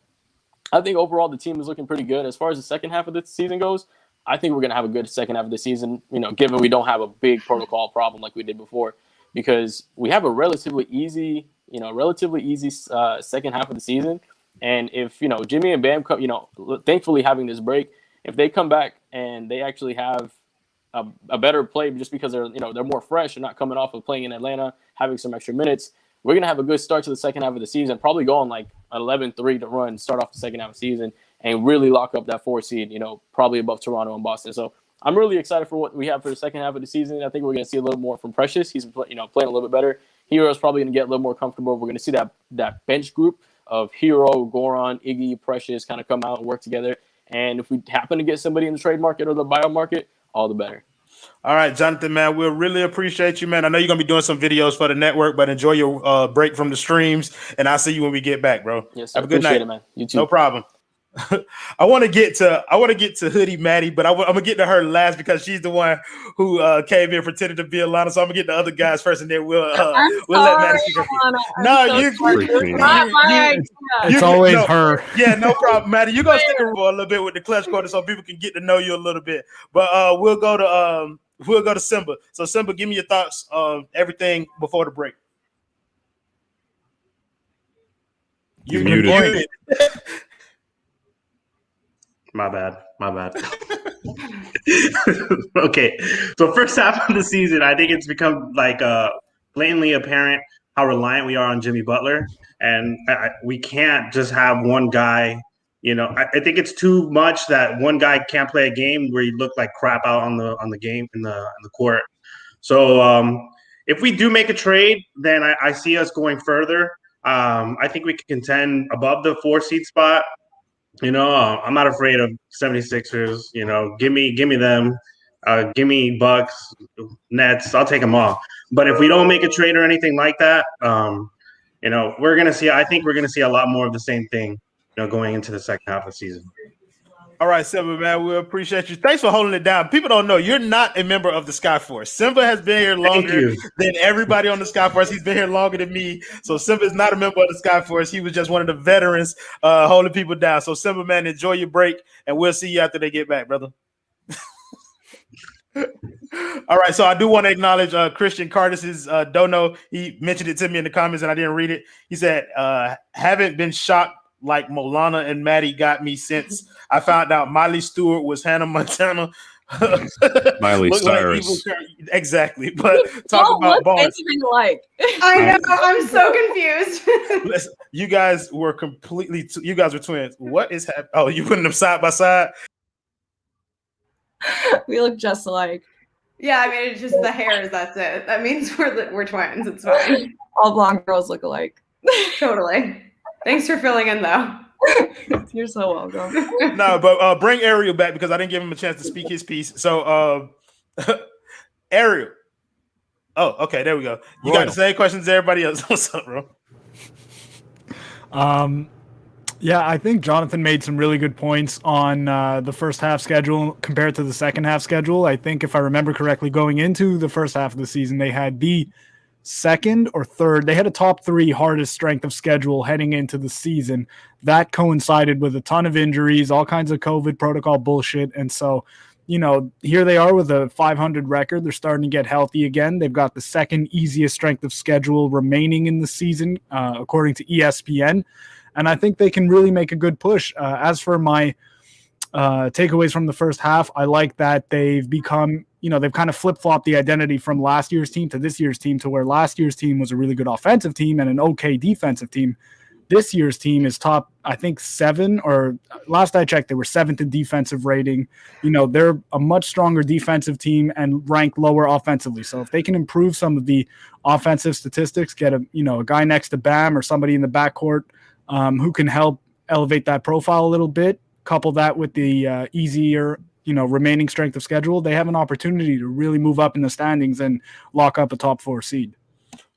I think overall the team is looking pretty good. As far as the second half of the season goes, I think we're going to have a good second half of the season, given we don't have a big protocol problem like we did before, because we have a relatively easy second half of the season. And if, Jimmy and Bam come, thankfully having this break, if they come back and they actually have a better play just because they're more fresh and not coming off of playing in Atlanta, having some extra minutes, we're going to have a good start to the second half of the season, probably go on like 11-3 to run, start off the second half of the season and really lock up that 4 seed, probably above Toronto and Boston. So I'm really excited for what we have for the second half of the season. I think we're going to see a little more from Precious. He's playing a little bit better. Hero's probably going to get a little more comfortable. We're going to see that bench group of Herro, Goran, Iggy, Precious kind of come out and work together. And if we happen to get somebody in the trade market or the buyout market, all the better. All right, Jonathan, man, we'll really appreciate you, man. I know you're going to be doing some videos for the network, but enjoy your break from the streams, and I'll see you when we get back, bro. Yes, sir. Have a good night. It, man. You too. No problem. I want to get to Hoodie Maddie, but I'm gonna get to her last because she's the one who came in pretending to be Alana. So I'm gonna get the other guys first, and then we'll let Maddie speak. It's always her. Yeah, no problem, Maddie. You're gonna stick around a little bit with the Clutch Corner so people can get to know you a little bit. But we'll go to Simba. So Simba, give me your thoughts on everything before the break. You're muted. My bad. Okay. So first half of the season, I think it's become blatantly apparent how reliant we are on Jimmy Butler. And we can't just have one guy, I think it's too much that one guy can't play a game where you look like crap out on the game in the court. So if we do make a trade, then I see us going further. I think we can contend above the 4 seed spot. I'm not afraid of 76ers. Give me them. Give me Bucks, Nets. I'll take them all. But if we don't make a trade or anything like that, we're gonna see. I think we're gonna see a lot more of the same thing, going into the second half of the season. All right, Simba, man, we appreciate you. Thanks for holding it down. People don't know you're not a member of the Skyforce. Simba has been here longer than everybody on the Skyforce. He's been here longer than me. So Simba is not a member of the Skyforce. He was just one of the veterans holding people down. So Simba, man, enjoy your break, and we'll see you after they get back, brother. All right, so I do want to acknowledge Christian Cardis's dono. He mentioned it to me in the comments, and I didn't read it. He said, "Haven't been shocked like Molana and Maddie got me since I found out Miley Stewart was Hannah Montana." Miley Cyrus. Exactly, but talk Don't about look bars. anything alike. I know. I'm so confused. Listen, you guys were completely. You guys were twins. What is happening? Oh, you putting them side by side? We look just alike. Yeah, I mean, it's just the hairs. That's it. That means we're twins. It's fine. All blonde girls look alike. Totally. Thanks for filling in, though. You're so welcome. No, but bring Ariel back because I didn't give him a chance to speak his piece. So, Ariel. Oh, okay, there we go. You got the same questions as everybody else. What's up, bro? Yeah, I think Jonathan made some really good points on the first half schedule compared to the second half schedule. I think if I remember correctly, going into the first half of the season, they had the second or third. They had a top 3 hardest strength of schedule heading into the season. That coincided with a ton of injuries, all kinds of COVID protocol bullshit. And so, you know, here they are with a 500 record. They're starting to get healthy again. They've got the second easiest strength of schedule remaining in the season, according to ESPN. And I think they can really make a good push. As for my takeaways from the first half, I like that they've become, you know, they've kind of flip-flopped the identity from last year's team to this year's team, to where last year's team was a really good offensive team and an okay defensive team. This year's team is top, I think, 7, or last I checked, they were 7th in defensive rating. You know, they're a much stronger defensive team and ranked lower offensively. So if they can improve some of the offensive statistics, get a guy next to Bam or somebody in the backcourt who can help elevate that profile a little bit, couple that with the easier, remaining strength of schedule, they have an opportunity to really move up in the standings and lock up a top 4 seed.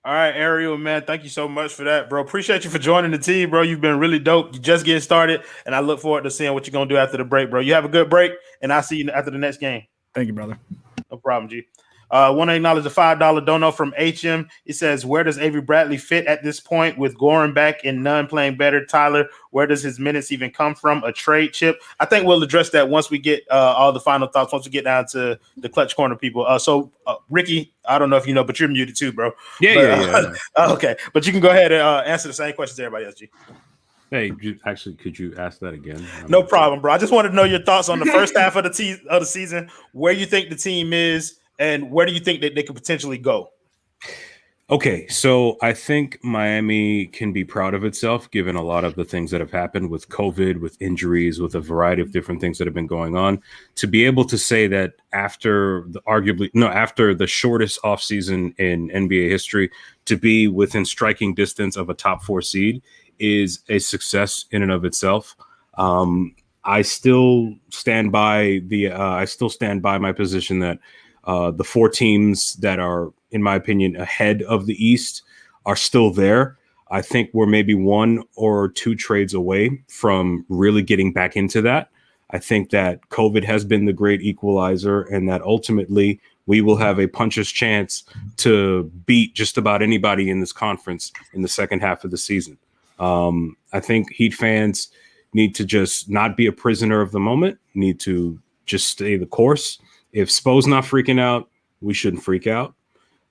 All right, Ariel, man, thank you so much for that, bro. Appreciate you for joining the team, bro. You've been really dope. You just getting started, and I look forward to seeing what you're going to do after the break, bro. You have a good break, and I'll see you after the next game. Thank you, brother. No problem, G. Want to acknowledge the $5 dono from HM. It says, where does Avery Bradley fit at this point with Goran back and Nunn playing better? Tyler, where does his minutes even come from? A trade chip? I think we'll address that once we get all the final thoughts, once we get down to the clutch corner people. So, Ricky, I don't know if you know, but you're muted too, bro. Yeah. Okay, but you can go ahead and answer the same questions everybody else, G. Hey, actually, could you ask that again? No problem, bro. I just wanted to know your thoughts on the first half of the season, where you think the team is, and where do you think that they could potentially go? Okay, so I think Miami can be proud of itself, given a lot of the things that have happened with COVID, with injuries, with a variety of different things that have been going on. To be able to say that after the shortest offseason in NBA history, to be within striking distance of a top 4 seed is a success in and of itself. I still stand by my position that the 4 teams that are, in my opinion, ahead of the East are still there. I think we're maybe 1 or 2 trades away from really getting back into that. I think that COVID has been the great equalizer, and that ultimately we will have a puncher's chance to beat just about anybody in this conference in the second half of the season. I think Heat fans need to just not be a prisoner of the moment, need to just stay the course. If Spo's not freaking out, we shouldn't freak out.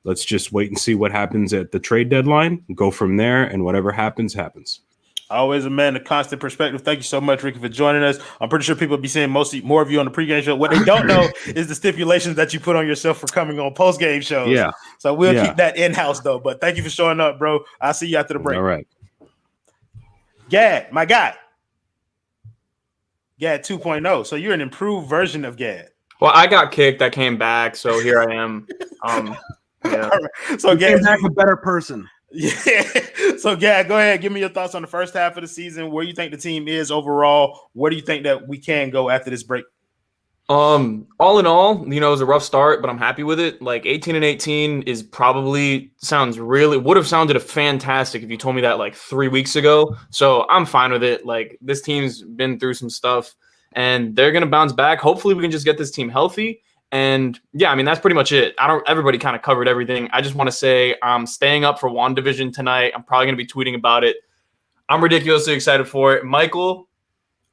Let's just wait and see what happens at the trade deadline, go from there, and whatever happens, happens. Always a man of constant perspective. Thank you so much, Ricky, for joining us. I'm pretty sure people will be seeing more of you on the pregame show. What they don't know is the stipulations that you put on yourself for coming on postgame shows. Yeah. So we'll keep that in-house, though. But thank you for showing up, bro. I'll see you after the break. All right. Gad, my guy. Gad 2.0. So you're an improved version of Gad. Well, I got kicked. I came back, so here I am. Yeah. Right. So Gad, back a better person. Yeah. So Gad, go ahead. Give me your thoughts on the first half of the season. Where you think the team is overall? Where do you think that we can go after this break? All in all, it was a rough start, but I'm happy with it. Like 18-18 is would have sounded fantastic if you told me that like 3 weeks ago. So I'm fine with it. Like this team's been through some stuff and they're going to bounce back. Hopefully we can just get this team healthy. And yeah, I mean, that's pretty much it. Everybody kind of covered everything. I just want to say I'm staying up for WandaVision tonight. I'm probably going to be tweeting about it. I'm ridiculously excited for it. Michael,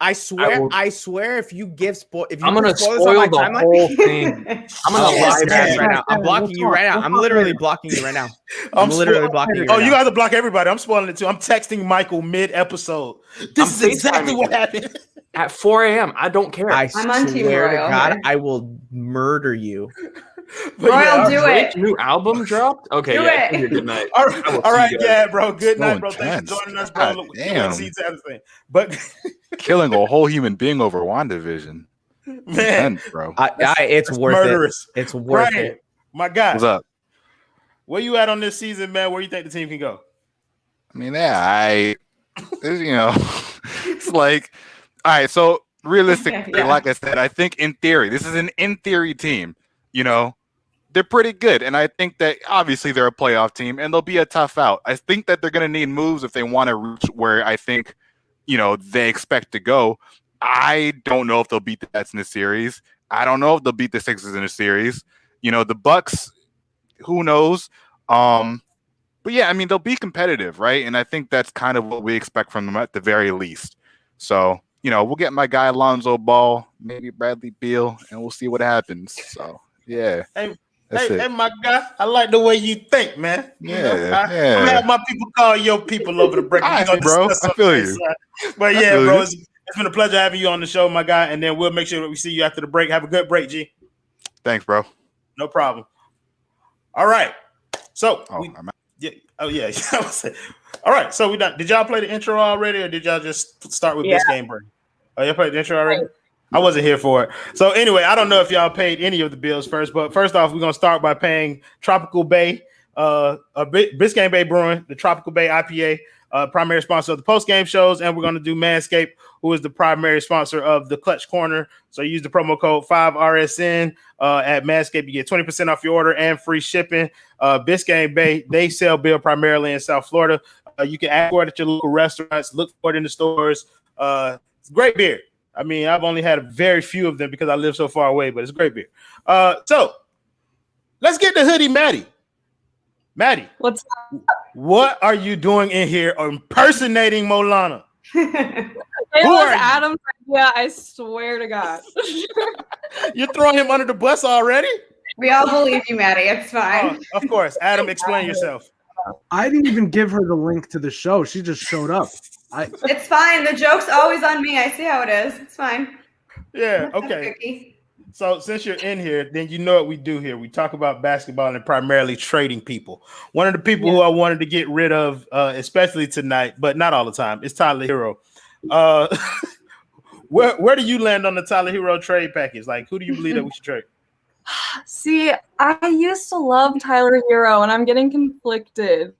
I swear, if you I'm gonna spoil this on my spoil the timeline, whole thing. I'm gonna lie right back. now. I'm blocking you right now. I'm literally blocking you right now. I'm literally blocking you. Oh, right you now. guys to block everybody. I'm spoiling it too. I'm texting Michael mid-episode. This is exactly what happened. At 4 a.m. I don't care. I I'm on Team swear to Royal God, here. I will murder you. Royal, do Drake's it. new album dropped. Okay, Do yeah. it. Good night. All right, yeah, bro. Good So night, bro. intense. Thanks for joining us, God bro. damn. But Killing a whole human being over WandaVision. man, Intense, bro. It's worth murderous. it. It's worth Brian, it. my guy. What's up? Where you at on this season, man? Where you think the team can go? I mean, yeah, it's like, all right, so realistically, Yeah. like I said, I think in theory, this is an in theory team, they're pretty good. And I think that obviously they're a playoff team and they'll be a tough out. I think that they're going to need moves if they want to reach where I think, they expect to go. I don't know if they'll beat the Nets in the series. I don't know if they'll beat the Sixers in a series. The Bucks, who knows? But yeah, I mean, they'll be competitive, right? And I think that's kind of what we expect from them at the very least. So, we'll get my guy Lonzo Ball, maybe Bradley Beal, and we'll see what happens. So, yeah. Hey, That's it. hey, my guy, I like the way you think, man. Yeah, I'm gonna have my people call your people over the break. All right, bro. I feel you. But yeah, bro, it's been a pleasure having you on the show, my guy. And then we'll make sure that we see you after the break. Have a good break, G. Thanks, bro. No problem. All right. So, I'm out. yeah. All right. So we done. Did y'all play the intro already, or did y'all just start with this game break? Oh, y'all played the intro already? I wasn't here for it. So anyway, I don't know if y'all paid any of the bills first, but first off, we're gonna start by paying Tropical Bay, Biscayne Bay Brewing, the Tropical Bay IPA, primary sponsor of the post game shows, and we're gonna do Manscaped, who is the primary sponsor of the Clutch Corner. So use the promo code 5RSN at Manscaped. You get 20% off your order and free shipping. Biscayne Bay, they sell beer primarily in South Florida. You can ask for it at your local restaurants, look for it in the stores. It's great beer. I mean, I've only had a very few of them because I live so far away, but it's great beer. So let's get to Hoodie Maddie. Maddie, what are you doing in here impersonating Molana? It was Adam's idea, I swear to God. You're throwing him under the bus already? We all believe you, Maddie. It's fine. Of course. Adam, explain yourself. I didn't even give her the link to the show. She just showed up. It's fine. The joke's always on me. I see how it is. It's fine. Yeah, okay. So since you're in here, then you know what we do here. We talk about basketball and primarily trading people. One of the people who I wanted to get rid of, especially tonight, but not all the time, is Tyler Herro. Where do you land on the Tyler Herro trade package? Like, who do you believe that we should trade? See, I used to love Tyler Herro, and I'm getting conflicted.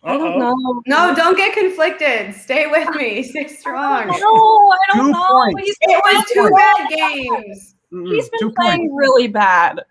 I don't know. No, don't get conflicted. Stay with me. Stay strong. No, I don't know. It was 2 bad games. He's been playing really bad.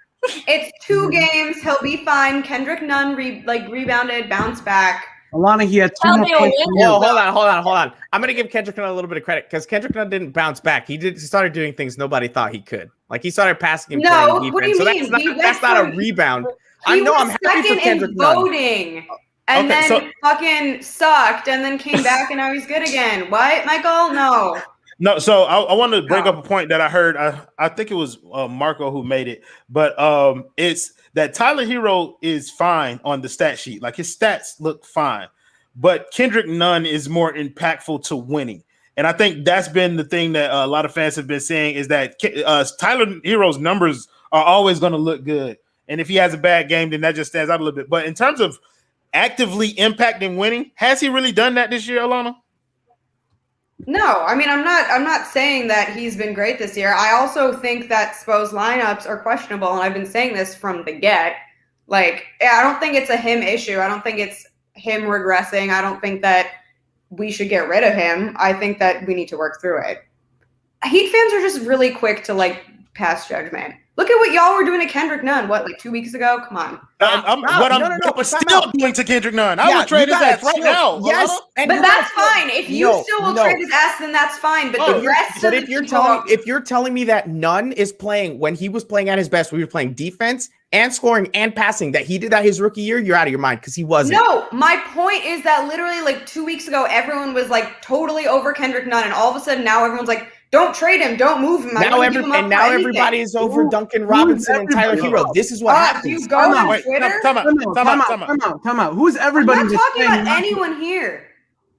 It's 2 games. He'll be fine. Kendrick Nunn rebounded, bounced back. Alana, he had 2 more points. Whoa, hold on. I'm gonna give Kendrick Nunn a little bit of credit because Kendrick Nunn didn't bounce back. He started doing things nobody thought he could. Like he started passing and playing defense. What do you mean? That's not a rebound. I'm happy for Kendrick Nunn. Voting. And then fucking sucked and then came back and now he's good again. What, Michael? No, so I want to bring up a point that I heard. I think it was Marco who made it, but it's that Tyler Herro is fine on the stat sheet. Like his stats look fine, but Kendrick Nunn is more impactful to winning. And I think that's been the thing that a lot of fans have been saying is that Tyler Herro's numbers are always going to look good. And if he has a bad game, then that just stands out a little bit. But in terms of actively impacting winning, has he really done that this year, Alana? No, I mean, I'm not saying that he's been great this year. I also think that Spo's lineups are questionable, and I've been saying this from the get. Like, I don't think it's a him issue. I don't think it's him regressing. I don't think that we should get rid of him. I think that we need to work through it. Heat fans are just really quick to pass judgment. Look at what y'all were doing to Kendrick Nunn. What, 2 weeks ago? Come on. I'm still doing to Kendrick Nunn. I would trade his ass right now. Yes, but that's fine. If you still will trade his ass, then that's fine. But the rest of if you're telling me that Nunn is playing when he was playing at his best, we were playing defense and scoring and passing that he did that his rookie year, you're out of your mind because he wasn't. No, my point is that literally like 2 weeks ago, everyone was like totally over Kendrick Nunn, and all of a sudden now everyone's like, don't trade him, don't move him. Now everybody is over Duncan Robinson and Tyler Herro. This is what happens. You go on Twitter. Time out. Who's everybody? I'm not talking about anyone here.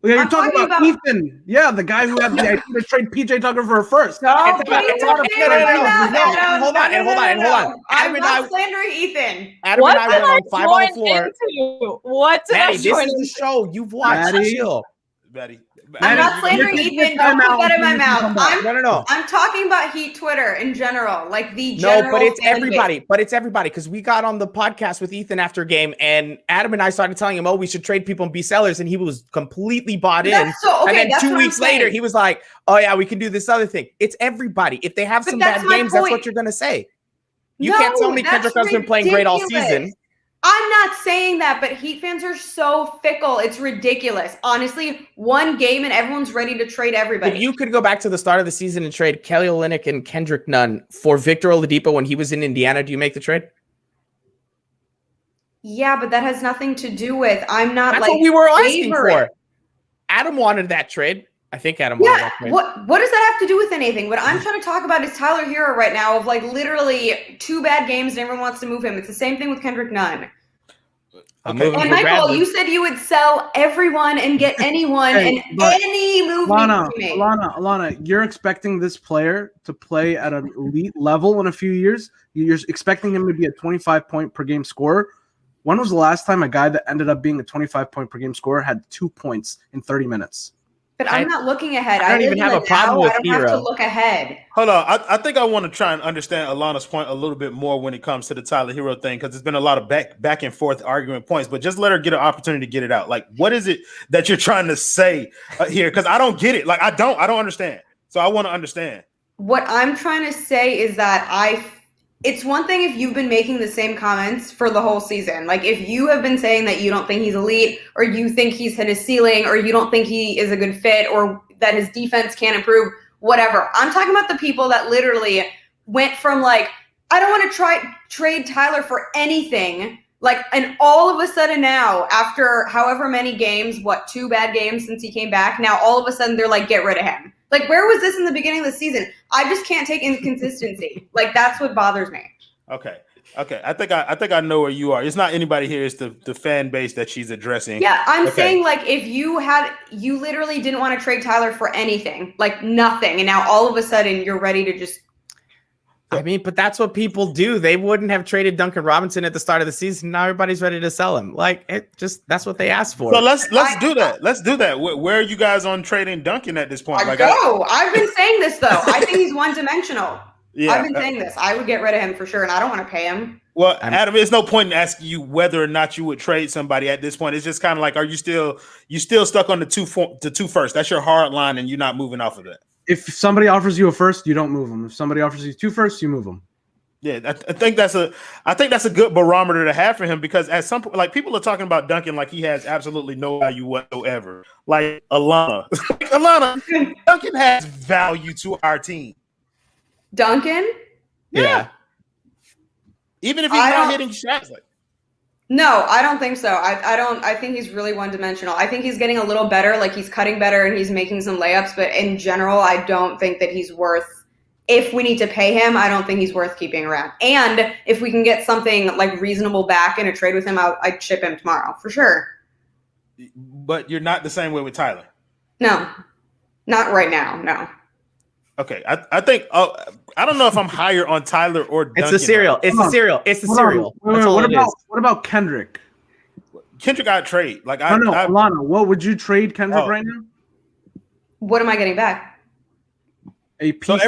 Yeah, you're talking about Ethan. Yeah, the guy who had the idea to trade PJ Tucker for a first. No, hold on. I'm not slandering Ethan. Adam and I went on 5 on the floor. What did I Maddie, this is the show you've watched. Chill. Maddie. I'm not slandering Ethan. Don't put that in my mouth. No. I'm talking about Heat Twitter in general, like the general. No, but it's everybody. But it's everybody because we got on the podcast with Ethan after a game, and Adam and I started telling him, "Oh, we should trade people and be sellers," and he was completely bought in. And then 2 weeks later, he was like, "Oh yeah, we can do this other thing." It's everybody. If they have some bad games, that's what you're gonna say. You can't tell me Kendrick has been playing great all season. I'm not saying that, but Heat fans are so fickle. It's ridiculous. Honestly, one game and everyone's ready to trade everybody. If you could go back to the start of the season and trade Kelly Olynyk and Kendrick Nunn for Victor Oladipo when he was in Indiana, do you make the trade? Yeah, but that has nothing to do with I'm not That's like what we were asking for. Adam wanted that trade. I think Adam wanted that trade. What does that have to do with anything? What I'm trying to talk about is Tyler Herro right now of like literally 2 bad games and everyone wants to move him. It's the same thing with Kendrick Nunn. And Michael, you said you would sell everyone and get anyone and any move. Alana, you're expecting this player to play at an elite level in a few years. You're expecting him to be a 25-point per game scorer. When was the last time a guy that ended up being a 25-point per game scorer had 2 points in 30 minutes? But I'm not looking ahead. I don't even have a problem with Herro. I don't have to look ahead. Hold on. I think I want to try and understand Alana's point a little bit more when it comes to the Tyler Herro thing, because there's been a lot of back and forth argument points, but just let her get an opportunity to get it out. Like, what is it that you're trying to say here? Because I don't get it. Like, I don't understand. So I want to understand. What I'm trying to say is that it's one thing if you've been making the same comments for the whole season. Like if you have been saying that you don't think he's elite or you think he's hit his ceiling or you don't think he is a good fit or that his defense can't improve, whatever. I'm talking about the people that literally went from like, I don't want to trade Tyler for anything. Like, and all of a sudden now, after however many games, 2 bad games since he came back, now all of a sudden they're like, get rid of him. Like, where was this in the beginning of the season? I just can't take inconsistency. Like, that's what bothers me. Okay. I think I know where you are. It's not anybody here. It's the fan base that she's addressing. Yeah, I'm saying like if you literally didn't want to trade Tyler for anything, like nothing, and now all of a sudden you're ready to just. I mean, but that's what people do. They wouldn't have traded Duncan Robinson at the start of the season. Now everybody's ready to sell him. Like that's what they asked for. So let's do that. Let's do that. Where are you guys on trading Duncan at this point? I've been saying this though. I think he's one-dimensional. Yeah, I've been saying this. I would get rid of him for sure, and I don't want to pay him. Well, Adam, there's no point in asking you whether or not you would trade somebody at this point. It's just kind of like, are you still stuck on the two first? That's your hard line, and you're not moving off of that. If somebody offers you a first, you don't move them. If somebody offers you 2 firsts, you move them. Yeah, I think that's a good barometer to have for him, because at some point, like, people are talking about Duncan like he has absolutely no value whatsoever. Like Alana, Duncan has value to our team. Duncan? Yeah. Even if he's not hitting shots, like. No, I don't think so. I think he's really one-dimensional. I think he's getting a little better, like he's cutting better and he's making some layups, but in general, I don't think that he's worth, if we need to pay him, I don't think he's worth keeping around. And if we can get something like reasonable back in a trade with him, I'd ship him tomorrow, for sure. But you're not the same way with Tyler. No, not right now, no. Okay, I think I don't know if I'm higher on Tyler or Duncan. It's the cereal. It's the cereal. It's the cereal. What about Kendrick? Kendrick got trade. Like Alana, what would you trade Kendrick right now? What am I getting back? A piece. So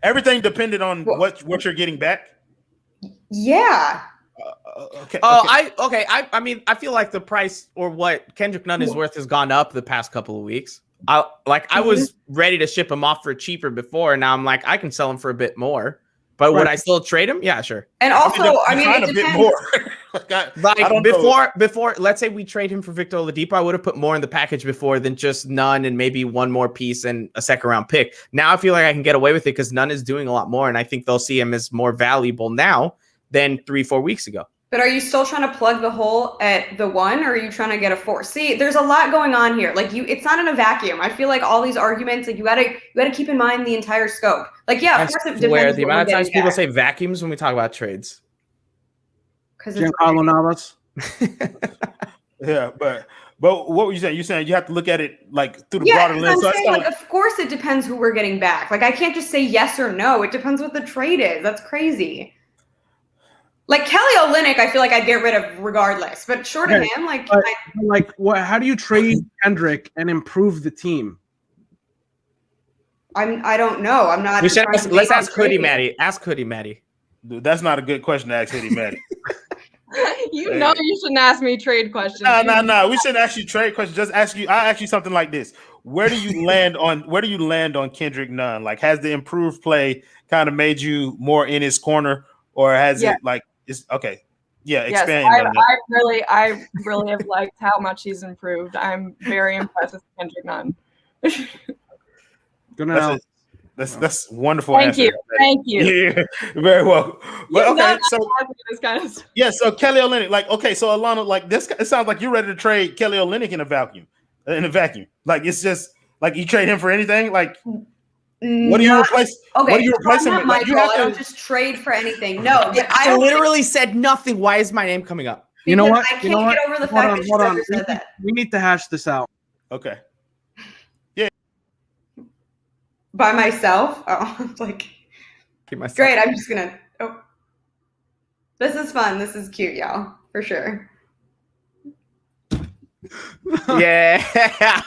everything depended on what you're getting back. Yeah. Okay. I mean, I feel like the price or what Kendrick Nunn is worth has gone up the past couple of weeks. I was ready to ship him off for cheaper before, and now I'm like, I can sell him for a bit more. But would I still trade him? Yeah, sure. And also, it a depends. bit more. before, let's say we trade him for Victor Oladipo, I would have put more in the package before than just Nunn and maybe one more piece and a second round pick. Now I feel like I can get away with it because Nunn is doing a lot more, and I think they'll see him as more valuable now than 3-4 weeks ago. But are you still trying to plug the hole at the 1, or are you trying to get a 4? See, there's a lot going on here. Like it's not in a vacuum. I feel like all these arguments, like you gotta keep in mind the entire scope. Like, yeah, of course it depends. Where the amount of times people say vacuums when we talk about trades. Because Giancarlo Navas. Yeah, but what were you saying? You're saying you have to look at it like through the broader lens. I'm saying, of course it depends who we're getting back. Like, I can't just say yes or no. It depends what the trade is. That's crazy. Like Kelly Olynyk, I feel like I'd get rid of regardless. But short of him, how do you trade Kendrick and improve the team? I don't know. I'm not. Let's ask Hoodie Maddie. Ask Hoodie Maddie. Dude, that's not a good question to ask Hoodie Maddie. You know you shouldn't ask me trade questions. No. We shouldn't ask you trade questions. Just ask you. I'll ask you something like this: Where do you land on Kendrick Nunn? Like, has the improved play kind of made you more in his corner, or has it like it's okay? Yeah, expand. Yes, I really have liked how much he's improved. I'm very impressed with Kendrick Nunn. Good night. That's wonderful. Thank you. Yeah, very well. But okay, so this kind of so Kelly Olynyk, like, okay, so Alana, like this, it sounds like you're ready to trade Kelly Olynyk in a vacuum. Like, it's just like you trade him for anything. Like, what do you replace? Okay, what do you replace him with? Like, I don't just trade for anything. No, I literally said nothing. Why is my name coming up? You know what? I can't get over the fact that you ever said that. We need to hash this out. Okay. By myself? Oh, like, great. I'm just gonna. Oh, this is fun. This is cute, y'all, for sure. Yeah,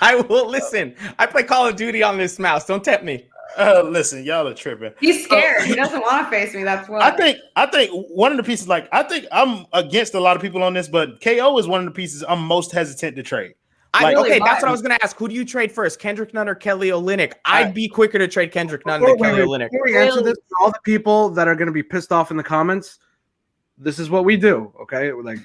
I will listen. I play Call of Duty on this mouse. Don't tempt me. Listen, y'all are tripping. He's scared. He doesn't want to face me. That's why. I think one of the pieces, like, I think I'm against a lot of people on this, but KO is one of the pieces I'm most hesitant to trade. That's what I was going to ask. Who do you trade first, Kendrick Nunn or Kelly Olynyk? I'd be quicker to trade Kendrick Nunn than Kelly Olynyk. Before we answer this, for all the people that are going to be pissed off in the comments, this is what we do, okay? Like,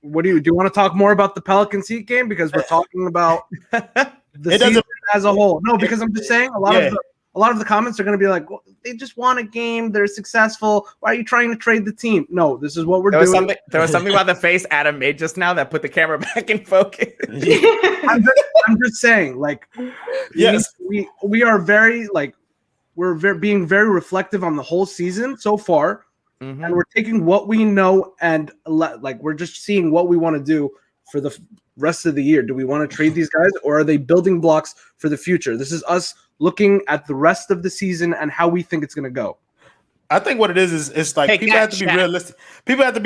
what do you want to talk more about the Pelicans Heat game? Because we're talking about the season as a whole. No, because I'm just saying a lot of the comments are going to be like, well, they just won a game. They're successful. Why are you trying to trade the team? No, this is what we're doing. There was something about the face Adam made just now that put the camera back in focus. I'm just saying, like, yes, we are very, like, being very reflective on the whole season so far, and we're taking what we know and like we're just seeing what we want to do for the rest of the year. Do we want to trade these guys, or are they building blocks for the future? This is us looking at the rest of the season and how we think it's going to go. I think what it is it's like people have to be realistic. People have to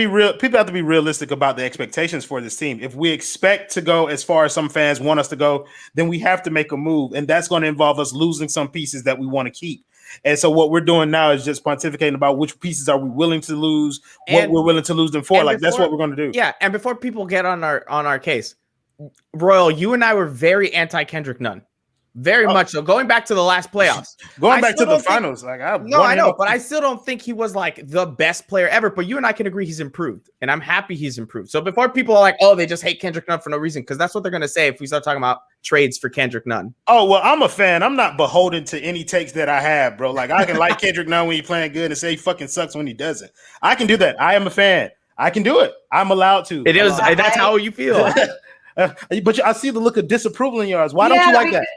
be realistic about the expectations for this team. If we expect to go as far as some fans want us to go, then we have to make a move, and that's going to involve us losing some pieces that we want to keep. And so what we're doing now is just pontificating about which pieces are we willing to lose, what we're willing to lose them for. Like, that's what we're going to do. Yeah, and before people get on our case, Royal, you and I were very anti Kendrick Nunn. Very much so. Going back to the last playoffs. Going back to the finals. Like, I know, but I still don't think he was like the best player ever. But you and I can agree he's improved. And I'm happy he's improved. So before people are like, oh, they just hate Kendrick Nunn for no reason, because that's what they're going to say if we start talking about trades for Kendrick Nunn. Oh, well, I'm a fan. I'm not beholden to any takes that I have, bro. Like, I can like Kendrick Nunn when he's playing good and say he fucking sucks when he doesn't. I can do that. I am a fan. I can do it. I'm allowed to. It is. That's how you feel. But I see the look of disapproval in your eyes. Why don't you like that?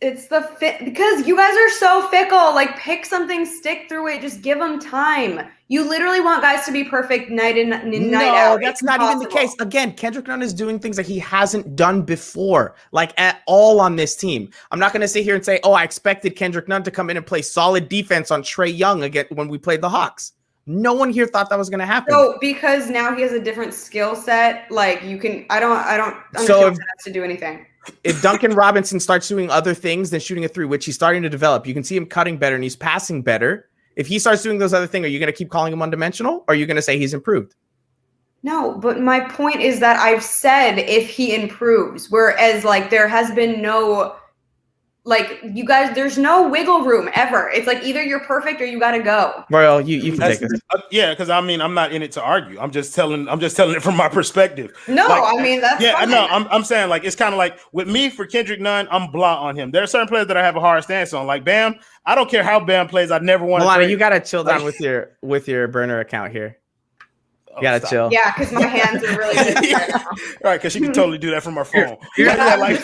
It's the fit, because you guys are so fickle. Like, pick something, stick through it. Just give them time. You literally want guys to be perfect night in, night out. No, that's not even the case. Again, Kendrick Nunn is doing things that he hasn't done before, like at all on this team. I'm not going to sit here and say, oh, I expected Kendrick Nunn to come in and play solid defense on Trae Young again when we played the Hawks. No one here thought that was going to happen. So because now he has a different skill set, like you can, I don't understand what that has to do anything. If Duncan Robinson starts doing other things than shooting a three, which he's starting to develop, you can see him cutting better and he's passing better. If he starts doing those other things, are you going to keep calling him one-dimensional, or are you going to say he's improved? No, but my point is that I've said if he improves, whereas like there has been no, like, you guys, there's no wiggle room ever. It's like either you're perfect or you got to go. Royal, you can take this. Yeah, because I mean, I'm not in it to argue. I'm just telling it from my perspective. No, like, I mean, that's yeah, fine. no, I'm saying, like, it's kind of like with me for Kendrick Nunn, I'm blah on him. There are certain players that I have a hard stance on. Like Bam, I don't care how Bam plays. I never want to. You got to chill down with your burner account here. You gotta chill. Yeah, because my hands are really good right now. Right, because she can totally do that from her phone. Yeah. Yeah, like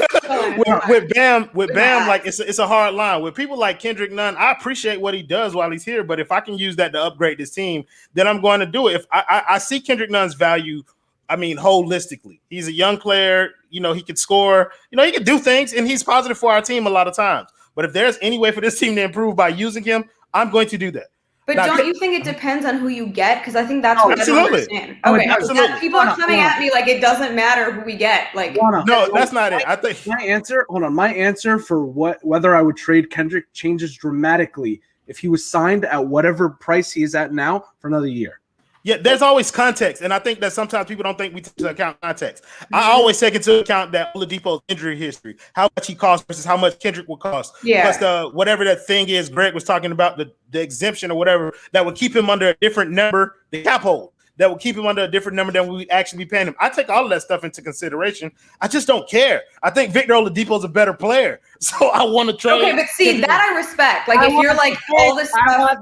with Bam, Yeah. like it's a hard line. With people like Kendrick Nunn, I appreciate what he does while he's here, but if I can use that to upgrade this team, then I'm going to do it. If I see Kendrick Nunn's value, I mean, holistically, he's a young player. You know, he could score. You know, he could do things, and he's positive for our team a lot of times. But if there's any way for this team to improve by using him, I'm going to do that. But Now, don't you think it depends on who you get? Because I think that's what I don't absolutely. understand. Oh, Okay, absolutely. people are coming at me like it doesn't matter who we get. Like, no, that's not it. I think my answer. Hold on, my answer for whether I would trade Kendrick changes dramatically if he was signed at whatever price he is at now for another year. Yeah, there's always context, and I think that sometimes people don't think we take into account context. I always take into account that Oladipo's injury history, how much he costs versus how much Kendrick will cost. Yeah. Plus the whatever that thing is, Greg was talking about the exemption or whatever that would keep him under a different number, the cap hold that would keep him under a different number than we actually be paying him. I take all of that stuff into consideration. I just don't care. I think Victor Oladipo's a better player, so I want to trade. okay, but see that I respect. Like, if you're like all this stuff.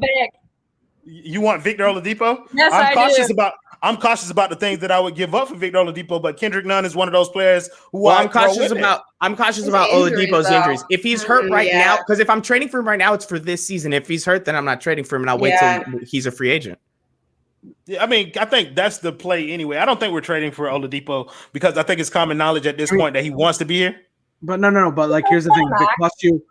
You want Victor Oladipo? Yes, I'm I cautious do. I'm cautious about the things that I would give up for Victor Oladipo, but Kendrick Nunn is one of those players who Well, I I'm throw cautious with about His Oladipo's injuries, though. injuries. If he's hurt right Yeah. now, because if I'm trading for him right now, it's for this season. If he's hurt, then I'm not trading for him, and I'll wait Yeah. till he's a free agent. Yeah, I mean, I think that's the play anyway. I don't think we're trading for Oladipo because I think it's common knowledge at this point that he wants to be here. But no. But like, here's the thing: if it costs you,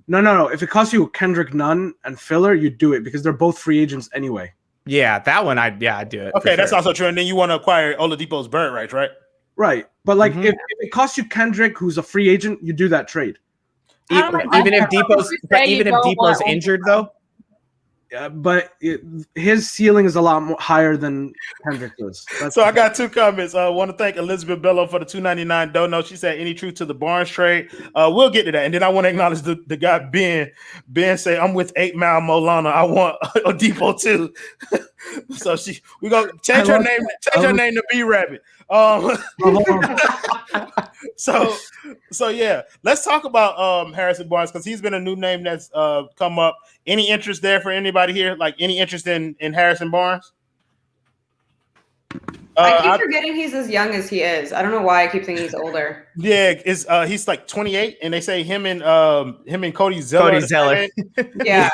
no. If it costs you Kendrick Nunn and filler, you do it because they're both free agents anyway. Yeah, that one, I'd do it. Okay, for that's sure. also true. And then you want to acquire Oladipo's bird rights, right? Right. But like, if it costs you Kendrick, who's a free agent, you do that trade. I don't know. Even if Depot's, Say you even if don't Depot's want- injured though. But his ceiling is a lot more higher than Kendrick is. So I got two comments. I want to thank Elizabeth Bello for the $2.99 dono. She said, "Any truth to the Barnes trade?" We'll get to that, and then I want to acknowledge the guy Ben. Ben say, "I'm with 8 Mile Molana. I want a depot too." So we gonna change her name. Change her name to B Rabbit. So yeah, let's talk about Harrison Barnes because he's been a new name that's come up. Any interest there for anybody here? Like any interest in Harrison Barnes? I keep forgetting he's as young as he is. I don't know why I keep thinking he's older. Yeah, he's like 28, and they say him and Cody Zeller. Cody Zeller. Yeah.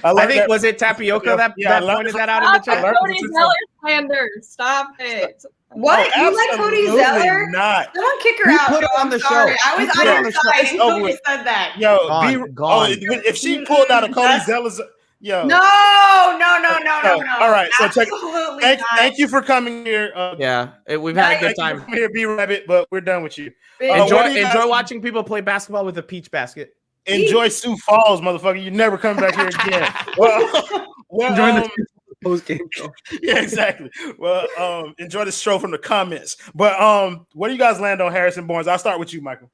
I think was it Tapioca that pointed that out in the Stop chat. Cody Zeller slander. Stop it. What? Oh, You like Cody absolutely Zeller? not. Someone kick her We out. put her Joe. on I'm the sorry. show. I was We put on her on your the show. side. It's You over totally with. said that. Yo, Gone. if she pulled out a Cody Zeller's, yo. No. All right, so check. Absolutely Thank you for coming here. Yeah, we've had a good Thank you time. for coming here, B Rabbit, but we're done with you. not. what do you guys- Enjoy watching people play basketball with a peach basket. Enjoy Sioux Falls, motherfucker. You never come back here again. Well, Enjoy the post game show. yeah, exactly. Well, enjoy the show from the comments. But where do you guys land on Harrison Barnes? I'll start with you, Michael.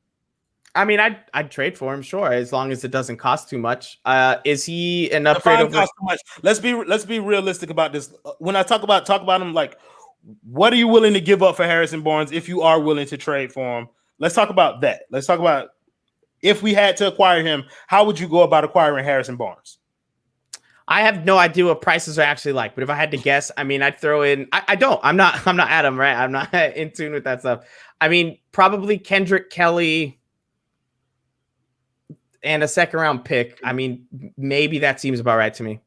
I mean, I'd trade for him, sure, as long as it doesn't cost too much. Is he an The upgrade fine over? cost too much. Let's be realistic about this. When I talk about him, like, what are you willing to give up for Harrison Barnes if you are willing to trade for him? Let's talk about that. Let's talk about if we had to acquire him, how would you go about acquiring Harrison Barnes? I have no idea what prices are actually like, but if I had to guess, I mean, I'd throw in. I don't. I'm not Adam, right? I'm not in tune with that stuff. I mean, probably Kendrick, Kelly, and a second round pick. I mean, maybe that seems about right to me.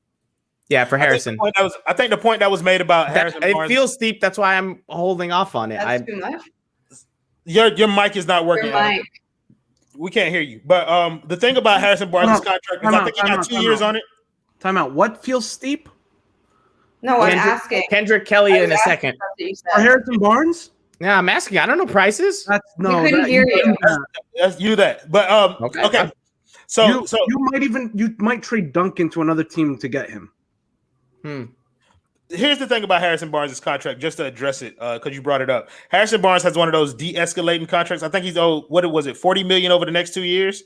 Yeah, for Harrison. I think the point that was made about Harrison It Barnes. feels steep. That's why I'm holding off on it. That's too much. Your mic is not working. Your Adam. mic. We can't hear you. But the thing about Harrison Barnes' contract is I think he got 2 years on it. Time out. What feels steep? No, I'm asking. Kendrick, Kelly in a second. For Harrison Barnes? Yeah, I'm asking. I don't know prices. That's no. We couldn't hear you. That's you that. But okay. So you might trade Duncan to another team to get him. Here's the thing about Harrison Barnes' contract, just to address it, because you brought it up. Harrison Barnes has one of those de-escalating contracts. I think he's owed, what was it, $40 million over the next 2 years?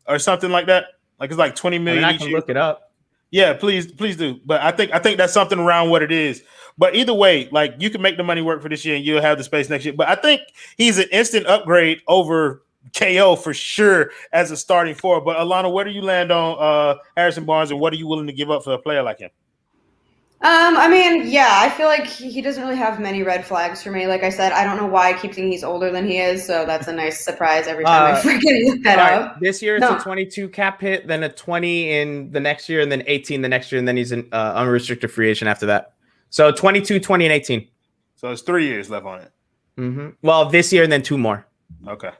Or something like that. Like it's like $20 million. I can look it up. Yeah, please do. But I think that's something around what it is. But either way, like you can make the money work for this year and you'll have the space next year. But I think he's an instant upgrade over KO for sure as a starting forward. But Alana, where do you land on Harrison Barnes and what are you willing to give up for a player like him? I mean, yeah, I feel like he doesn't really have many red flags for me. Like I said, I don't know why I keep thinking he's older than he is, so that's a nice surprise every time I freaking look that up. This year it's a 22 cap hit, then a 20 in the next year, and then 18 the next year, and then he's an unrestricted free agent after that. So 22, 20, and 18. So it's 3 years left on it. Mm-hmm. Well, this year and then 2 more. Okay.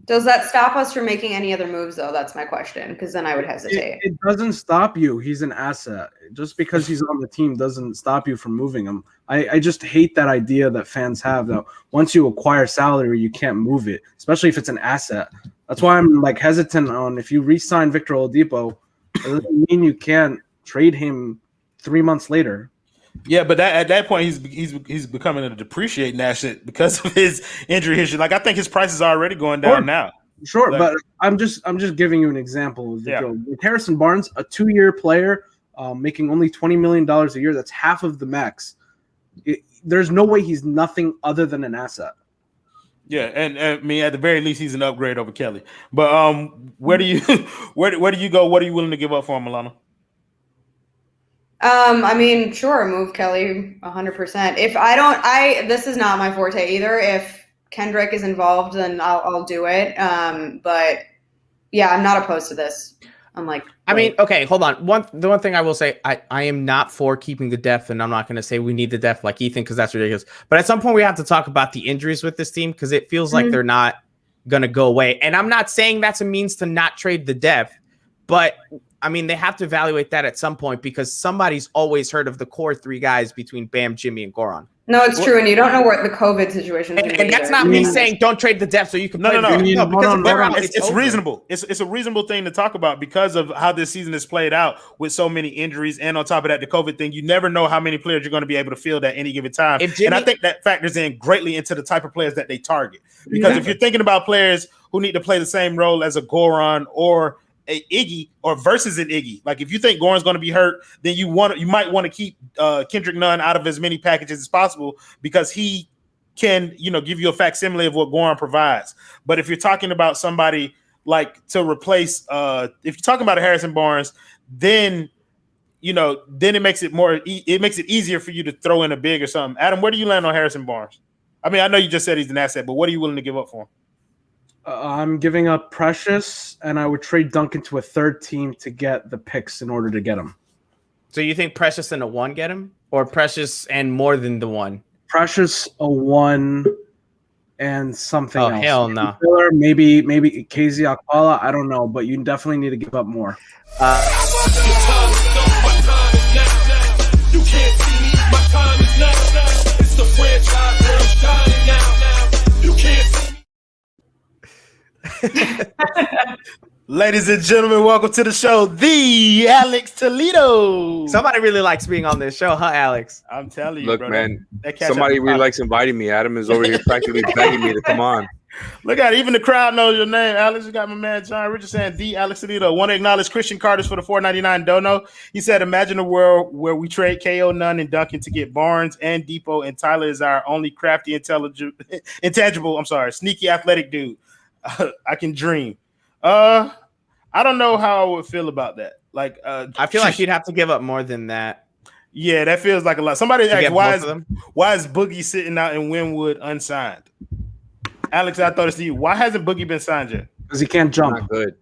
Does that stop us from making any other moves, though? That's my question, because then I would hesitate. It doesn't stop you. He's an asset. Just because he's on the team doesn't stop you from moving him. I just hate that idea that fans have that once you acquire salary, you can't move it, especially if it's an asset. That's why I'm like hesitant on if you re-sign Victor Oladipo, it doesn't mean you can't trade him 3 months later. Yeah, but at that point he's becoming a depreciating asset because of his injury history. Like I think his price is already going down now. Sure, Like, but I'm just giving you an example. With Harrison Barnes, a 2-year player, making only $20 million a year. That's half of the max. There's no way he's nothing other than an asset. Yeah, and I mean at the very least he's an upgrade over Kelly. But where do you where do you go? What are you willing to give up for him, Milano? I mean, sure, move Kelly 100%. If this is not my forte either. If Kendrick is involved, then I'll do it. But yeah, I'm not opposed to this. I'm like, I mean, okay, hold on. The one thing I will say, I am not for keeping the depth, and I'm not going to say we need the depth like Ethan because that's ridiculous. But at some point, we have to talk about the injuries with this team because it feels like they're not going to go away. And I'm not saying that's a means to not trade the depth, but I mean, they have to evaluate that at some point because somebody's always heard of the core 3 guys between Bam, Jimmy, and Goran. No, it's true, and you don't know what the COVID situation is. And that's not me saying don't trade the depth so you can play. It's reasonable. It's a reasonable thing to talk about because of how this season has played out with so many injuries, and on top of that, the COVID thing. You never know how many players you're going to be able to field at any given time, and I think that factors in greatly into the type of players that they target. Because if you're thinking about players who need to play the same role as a Goran or a Iggy or versus an Iggy. Like if you think Goran's going to be hurt, then you might want to keep Kendrick Nunn out of as many packages as possible because he can, give you a facsimile of what Goran provides. But if you're talking about somebody like to replace, if you're talking about a Harrison Barnes, then it makes it easier for you to throw in a big or something. Adam, where do you land on Harrison Barnes? I mean, I know you just said he's an asset, but what are you willing to give up for him? I'm giving up Precious, and I would trade Duncan to a third team to get the picks in order to get him. So you think Precious and a 1 get him? Or Precious and more than the 1? Precious, a 1, and something else. Oh, hell no. Maybe KZ Okpala, I don't know, but you definitely need to give up more. You can't see me, my time is now. It's the franchise where I'm shining now. You can't see me. Ladies and gentlemen, welcome to the show, the Alex Toledo. Somebody really likes being on this show, huh, Alex? I'm telling you, look, bro, man. Somebody really likes inviting me. Adam is over here practically begging me to come on. Look at it. Even the crowd knows your name, Alex. You got my man John Richard saying, the Alex Toledo. Want to acknowledge Christian Carter's for the $4.99 dono. He said, imagine a world where we trade KO, Nunn, and Duncan to get Barnes and Depot, and Tyler is our only crafty, sneaky athletic dude. I can dream. I don't know how I would feel about that. Like, I feel like you'd have to give up more than that. Yeah, that feels like a lot. Somebody asked, why is Boogie sitting out in Wynwood unsigned? Alex, I thought it's to you. Why hasn't Boogie been signed yet? Because he can't jump. Not good.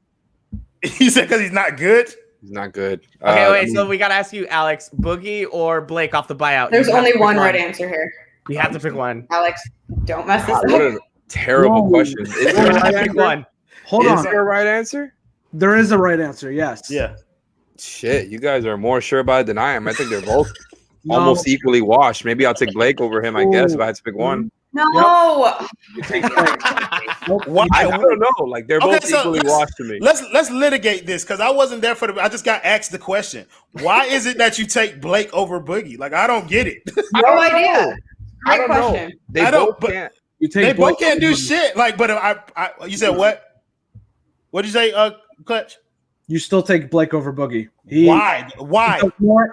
He said because he's not good? He's not good. Okay, wait. So we got to ask you, Alex, Boogie or Blake off the buyout? There's only one right answer here. You have to pick one. Alex, don't mess this up. Terrible question. Is there a right answer? Hold on. Is there a right answer? There is a right answer, yes. Yeah. Shit, you guys are more sure about it than I am. I think they're both almost equally washed. Maybe I'll take Blake over him, I guess, if I had to pick one. No. I don't know. Like they're both equally washed to me. Let's litigate this because I wasn't there for I just got asked the question. Why is it that you take Blake over Boogie? Like I don't get it. No idea. Great question. They both can't. They both can't do shit. Like, but you said what? What'd you say, Clutch? You still take Blake over Boogie. Why?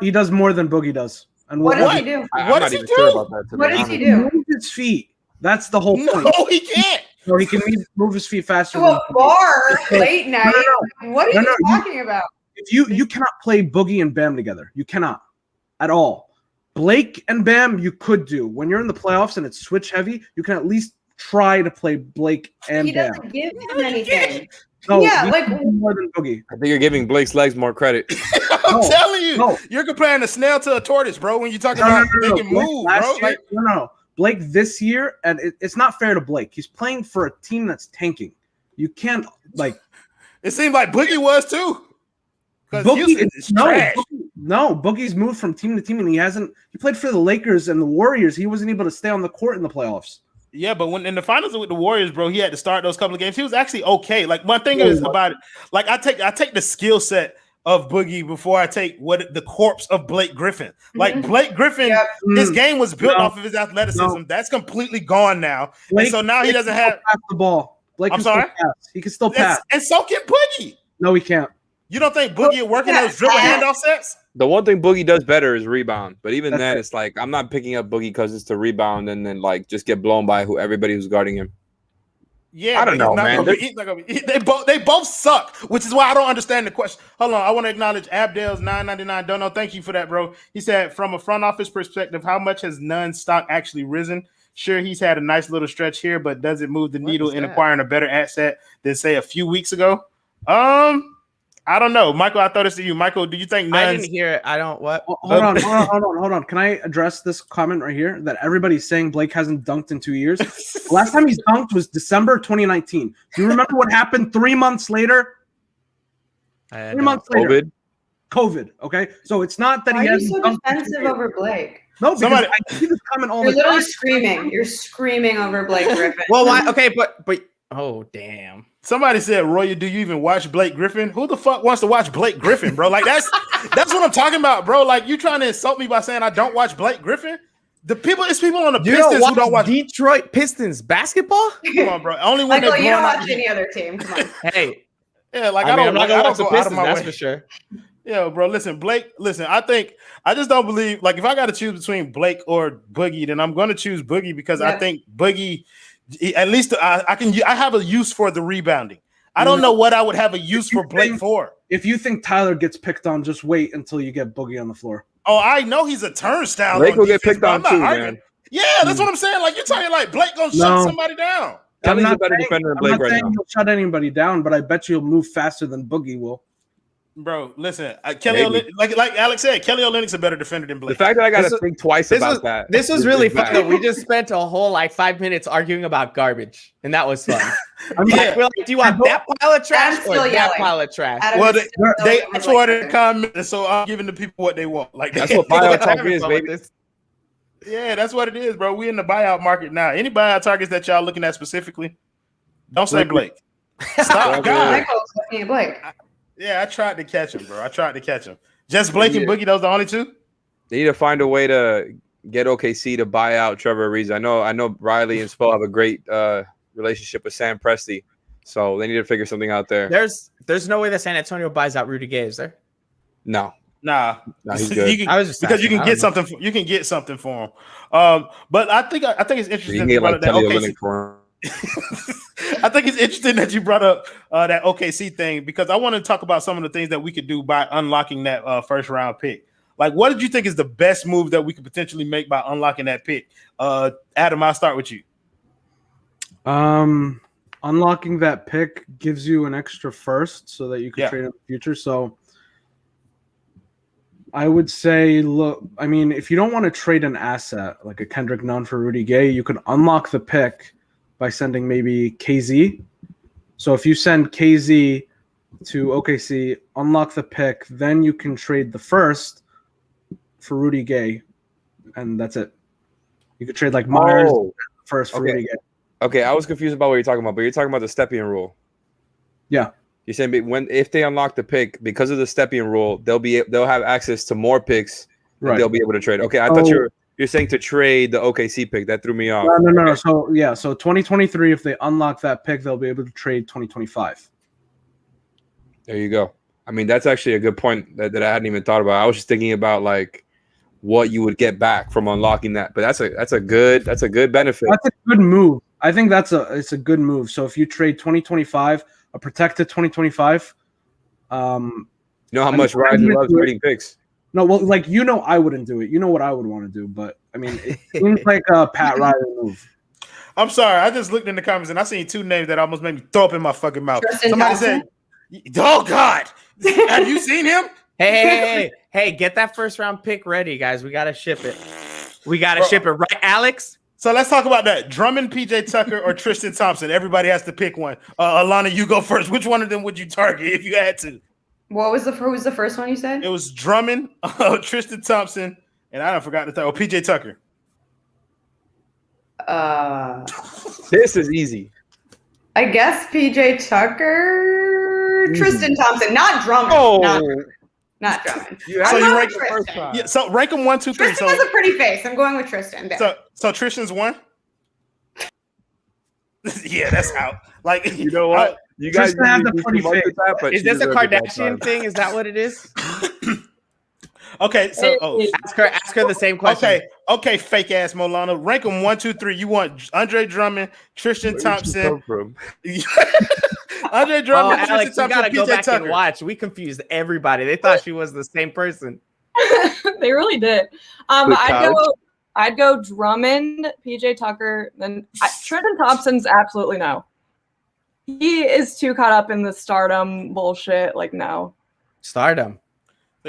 He does more than Boogie does. And what does he do? What does he do? What does he do? Move his feet. That's the whole point. No, he can't. So he can move his feet faster. To a bar late night. What are you talking about? If you cannot play Boogie and Bam together. You cannot. at all. Blake and Bam, you could do. When you're in the playoffs and it's switch heavy, you can at least try to play Blake and He Bam. doesn't give him anything. No, Yeah, he like- can do more than Boogie. I think you're giving Blake's legs more credit. I'm No, telling you, no. you're comparing a snail to a tortoise, bro. When you're talking No, about no, no, making Blake move, last bro. year- Like, no. Blake this year, and it's not fair to Blake. He's playing for a team that's tanking. You can't it seemed like Boogie was too. Because Boogie. Houston is trash. Boogie's moved from team to team, and he played for the Lakers and the Warriors. He wasn't able to stay on the court in the playoffs. Yeah, but when in the finals with the Warriors, bro, he had to start those couple of games. He was actually okay. Like one thing is about it, like I take the skill set of Boogie before I take the corpse of Blake Griffin. Like Blake Griffin, his game was built off of his athleticism. That's completely gone now. Blake, and so now he doesn't have pass the ball. Blake I'm can sorry? still pass. He can still pass. And so can Boogie. No, he can't. You don't think Boogie working those dribble handoff sets? The one thing Boogie does better is rebound. But even That's then, it. it's like I'm not picking up Boogie because it's to rebound and then like just get blown by everybody who's guarding him. Yeah, I don't know, man. They both suck, which is why I don't understand the question. Hold on, I want to acknowledge Abdel's $9.99 dono. Thank you for that, bro. He said, from a front office perspective, how much has Nunn's stock actually risen? Sure, he's had a nice little stretch here, but does it move the needle in acquiring a better asset than say a few weeks ago? I don't know, Michael. I throw this to you, Michael. Do you think Nunn's... I didn't hear it. I don't what? Hold on. Can I address this comment right here that everybody's saying Blake hasn't dunked in 2 years? The last time he's dunked was December 2019. Do you remember what happened 3 months later? 3 months later. COVID. Okay, so it's not that Why he are you hasn't so dunked in 2 defensive years. over Blake? No, because I see this comment all You're the literally time. screaming. You're screaming over Blake Griffin. Well, why? Okay, but oh damn. Somebody said, Roy, do you even watch Blake Griffin? Who the fuck wants to watch Blake Griffin, bro? Like that's what I'm talking about, bro. Like you trying to insult me by saying I don't watch Blake Griffin? It's people on the Pistons who don't watch Detroit Pistons basketball. Come on, bro. Only when Michael, they you don't blown out. watch any other team. Come on. Hey, Yeah, like I mean, don't. I'm not Like, gonna I watch don't the go out of Pistons. my That's way. for sure. Yeah, bro. Listen, Blake. Listen, I just don't believe. Like, if I got to choose between Blake or Boogie, then I'm going to choose Boogie because I think Boogie, at least I have a use for the rebounding. I don't know what I would have a use for Blake for. If you think Tyler gets picked on, just wait until you get Boogie on the floor. Oh, I know he's a turnstile. Blake will get defense, picked but on I'm not too, arguing. man. Yeah, that's what I'm saying. Like you're talking like Blake gonna shut somebody down. Kelly's I'm a better defender than I'm Blake not right saying now. he'll shut anybody down, but I bet you he'll move faster than Boogie will. Bro, listen, Kelly Olynyk, like Alex said, Kelly Olynyk's a better defender than Blake. The fact that I got to think twice about that. This was is really bad. fun. Though. We just spent a whole 5 minutes arguing about garbage, and that was fun. I mean, We're like, do you want that pile of trash Adam's or still that yelling. pile of trash? Adam Well, is still they yelling asked over for Blake it in comments, so I'm giving the people what they want. Like That's what buyout talk is, Having fun with baby. this. Yeah, that's what it is, bro. We in the buyout market now. Any buyout targets that y'all looking at specifically? Don't say Blake. Stop, God. Michael's looking at Blake. Yeah, I tried to catch him, bro. I tried to catch him. Just Blake and Boogie, those the only two? They need to find a way to get OKC to buy out Trevor Ariza. I know Riley and Spo have a great relationship with Sam Presti, so they need to figure something out there. There's no way that San Antonio buys out Rudy Gay, is there? No. Nah, he's good. I was just because you asking. can I get don't know. something. You can get something for him. But I think it's You interesting can that you get brought like up that Kelly OKC. Olynyk for him. I think it's interesting that you brought up that OKC thing because I want to talk about some of the things that we could do by unlocking that first round pick. Like, what did you think is the best move that we could potentially make by unlocking that pick? Adam, I'll start with you. Unlocking that pick gives you an extra first so that you can trade in the future. So I would say, look, I mean, if you don't want to trade an asset like a Kendrick Nunn for Rudy Gay, you can unlock the pick by sending maybe KZ. So if you send KZ to OKC, unlock the pick, then you can trade the first for Rudy Gay, and that's it. You could trade like Myers first for Rudy Gay. Okay, I was confused about what you're talking about, but you're talking about the Stepien rule. Yeah. You're saying if they unlock the pick because of the Stepien rule, they'll have access to more picks that they'll be able to trade. Okay, I thought you're saying to trade the OKC pick. That threw me off. No. So 2023, if they unlock that pick, they'll be able to trade 2025. There you go. I mean, that's actually a good point that I hadn't even thought about. I was just thinking about like what you would get back from unlocking that. But that's a good benefit. That's a good move. I think it's a good move. So if you trade 2025, a protected 2025, you know how much Riley loves trading picks. No, well, like I wouldn't do it. You know what I would want to do, but I mean, it seems like a Pat Riley move. I'm sorry. I just looked in the comments and I seen two names that almost made me throw up in my fucking mouth. Tristan Somebody Thompson? said, "Oh God, have you seen him?" Hey, get that first round pick ready, guys. We gotta ship it. Right, Alex? So let's talk about that. Drummond, PJ Tucker, or Tristan Thompson. Everybody has to pick one. Alana, you go first. Which one of them would you target if you had to? Who was the first one you said? It was Drummond, Tristan Thompson, and I forgot the title. PJ Tucker. This is easy. I guess PJ Tucker, Tristan Thompson, not Drummond. Oh. Not Drummond. So you rank the first time. Yeah, so rank them 1, 2, 3. Tristan has a pretty face. I'm going with Tristan. There. So Tristan's 1. Yeah, that's out. Like, you know what? You guys Tristan has a pretty face. Is this a Kardashian thing? Is that what it is? Okay, so ask her the same question. Okay, fake ass Molana. Rank them 1, 2, 3. You want Andre Drummond, Tristan Thompson. Andre Drummond, Tristan Alex, Thompson, you gotta go PJ back Tucker. and watch. We confused everybody. They thought she was the same person. They really did. I'd go Drummond, PJ Tucker, then Tristan Thompson's absolutely no. He is too caught up in the stardom bullshit. Like no. Stardom.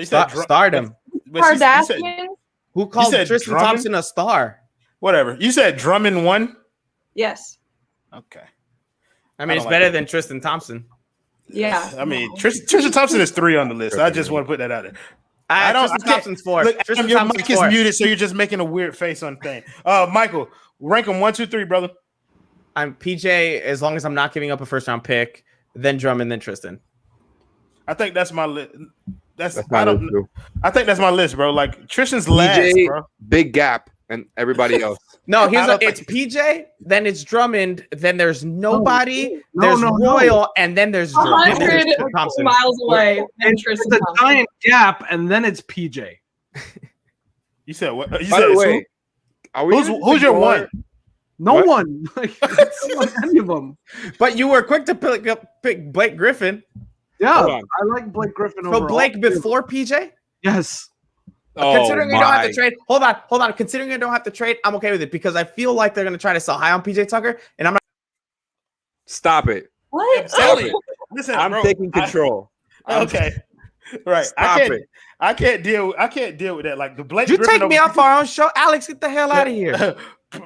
Stardom. Kardashian. Who called Tristan Thompson a star? Whatever. You said Drummond 1? Yes. Okay. I mean, it's better than Tristan Thompson. Yeah. I mean, Tristan Thompson is 3 on the list. I just want to put that out there. Tristan Thompson's 4. Look, Tristan your Thompson's mic is 4. muted, so you're just making a weird face on thing. Michael, rank them 1, 2, 3, brother. I'm PJ as long as I'm not giving up a first round pick, then Drummond, then Tristan. I think that's my list. I think that's my list, bro. Like Tristan's last, PJ, bro. big gap, and everybody else. No, it's PJ, then it's Drummond, then there's nobody, No, there's Royal, and then there's 100 Thompson. miles away. Then It's Tristan a Thompson. giant gap, and then it's PJ. You said what? You By said the way, are we who's your one? No What? one. Like, it's not any of them. But you were quick to pick Blake Griffin. Yeah, Hold on. I like Blake Griffin So over Blake all. before PJ? Yes. Considering you don't have to trade, hold on. Considering you don't have to trade, I'm okay with it because I feel like they're going to try to sell high on PJ Tucker, and I'm not. Stop it. What? Listen, I'm bro, taking control. Okay, right. Stop it. I can't deal with that. Like the Blake. You Griffin take me off our own show, Alex. Get the hell out of here.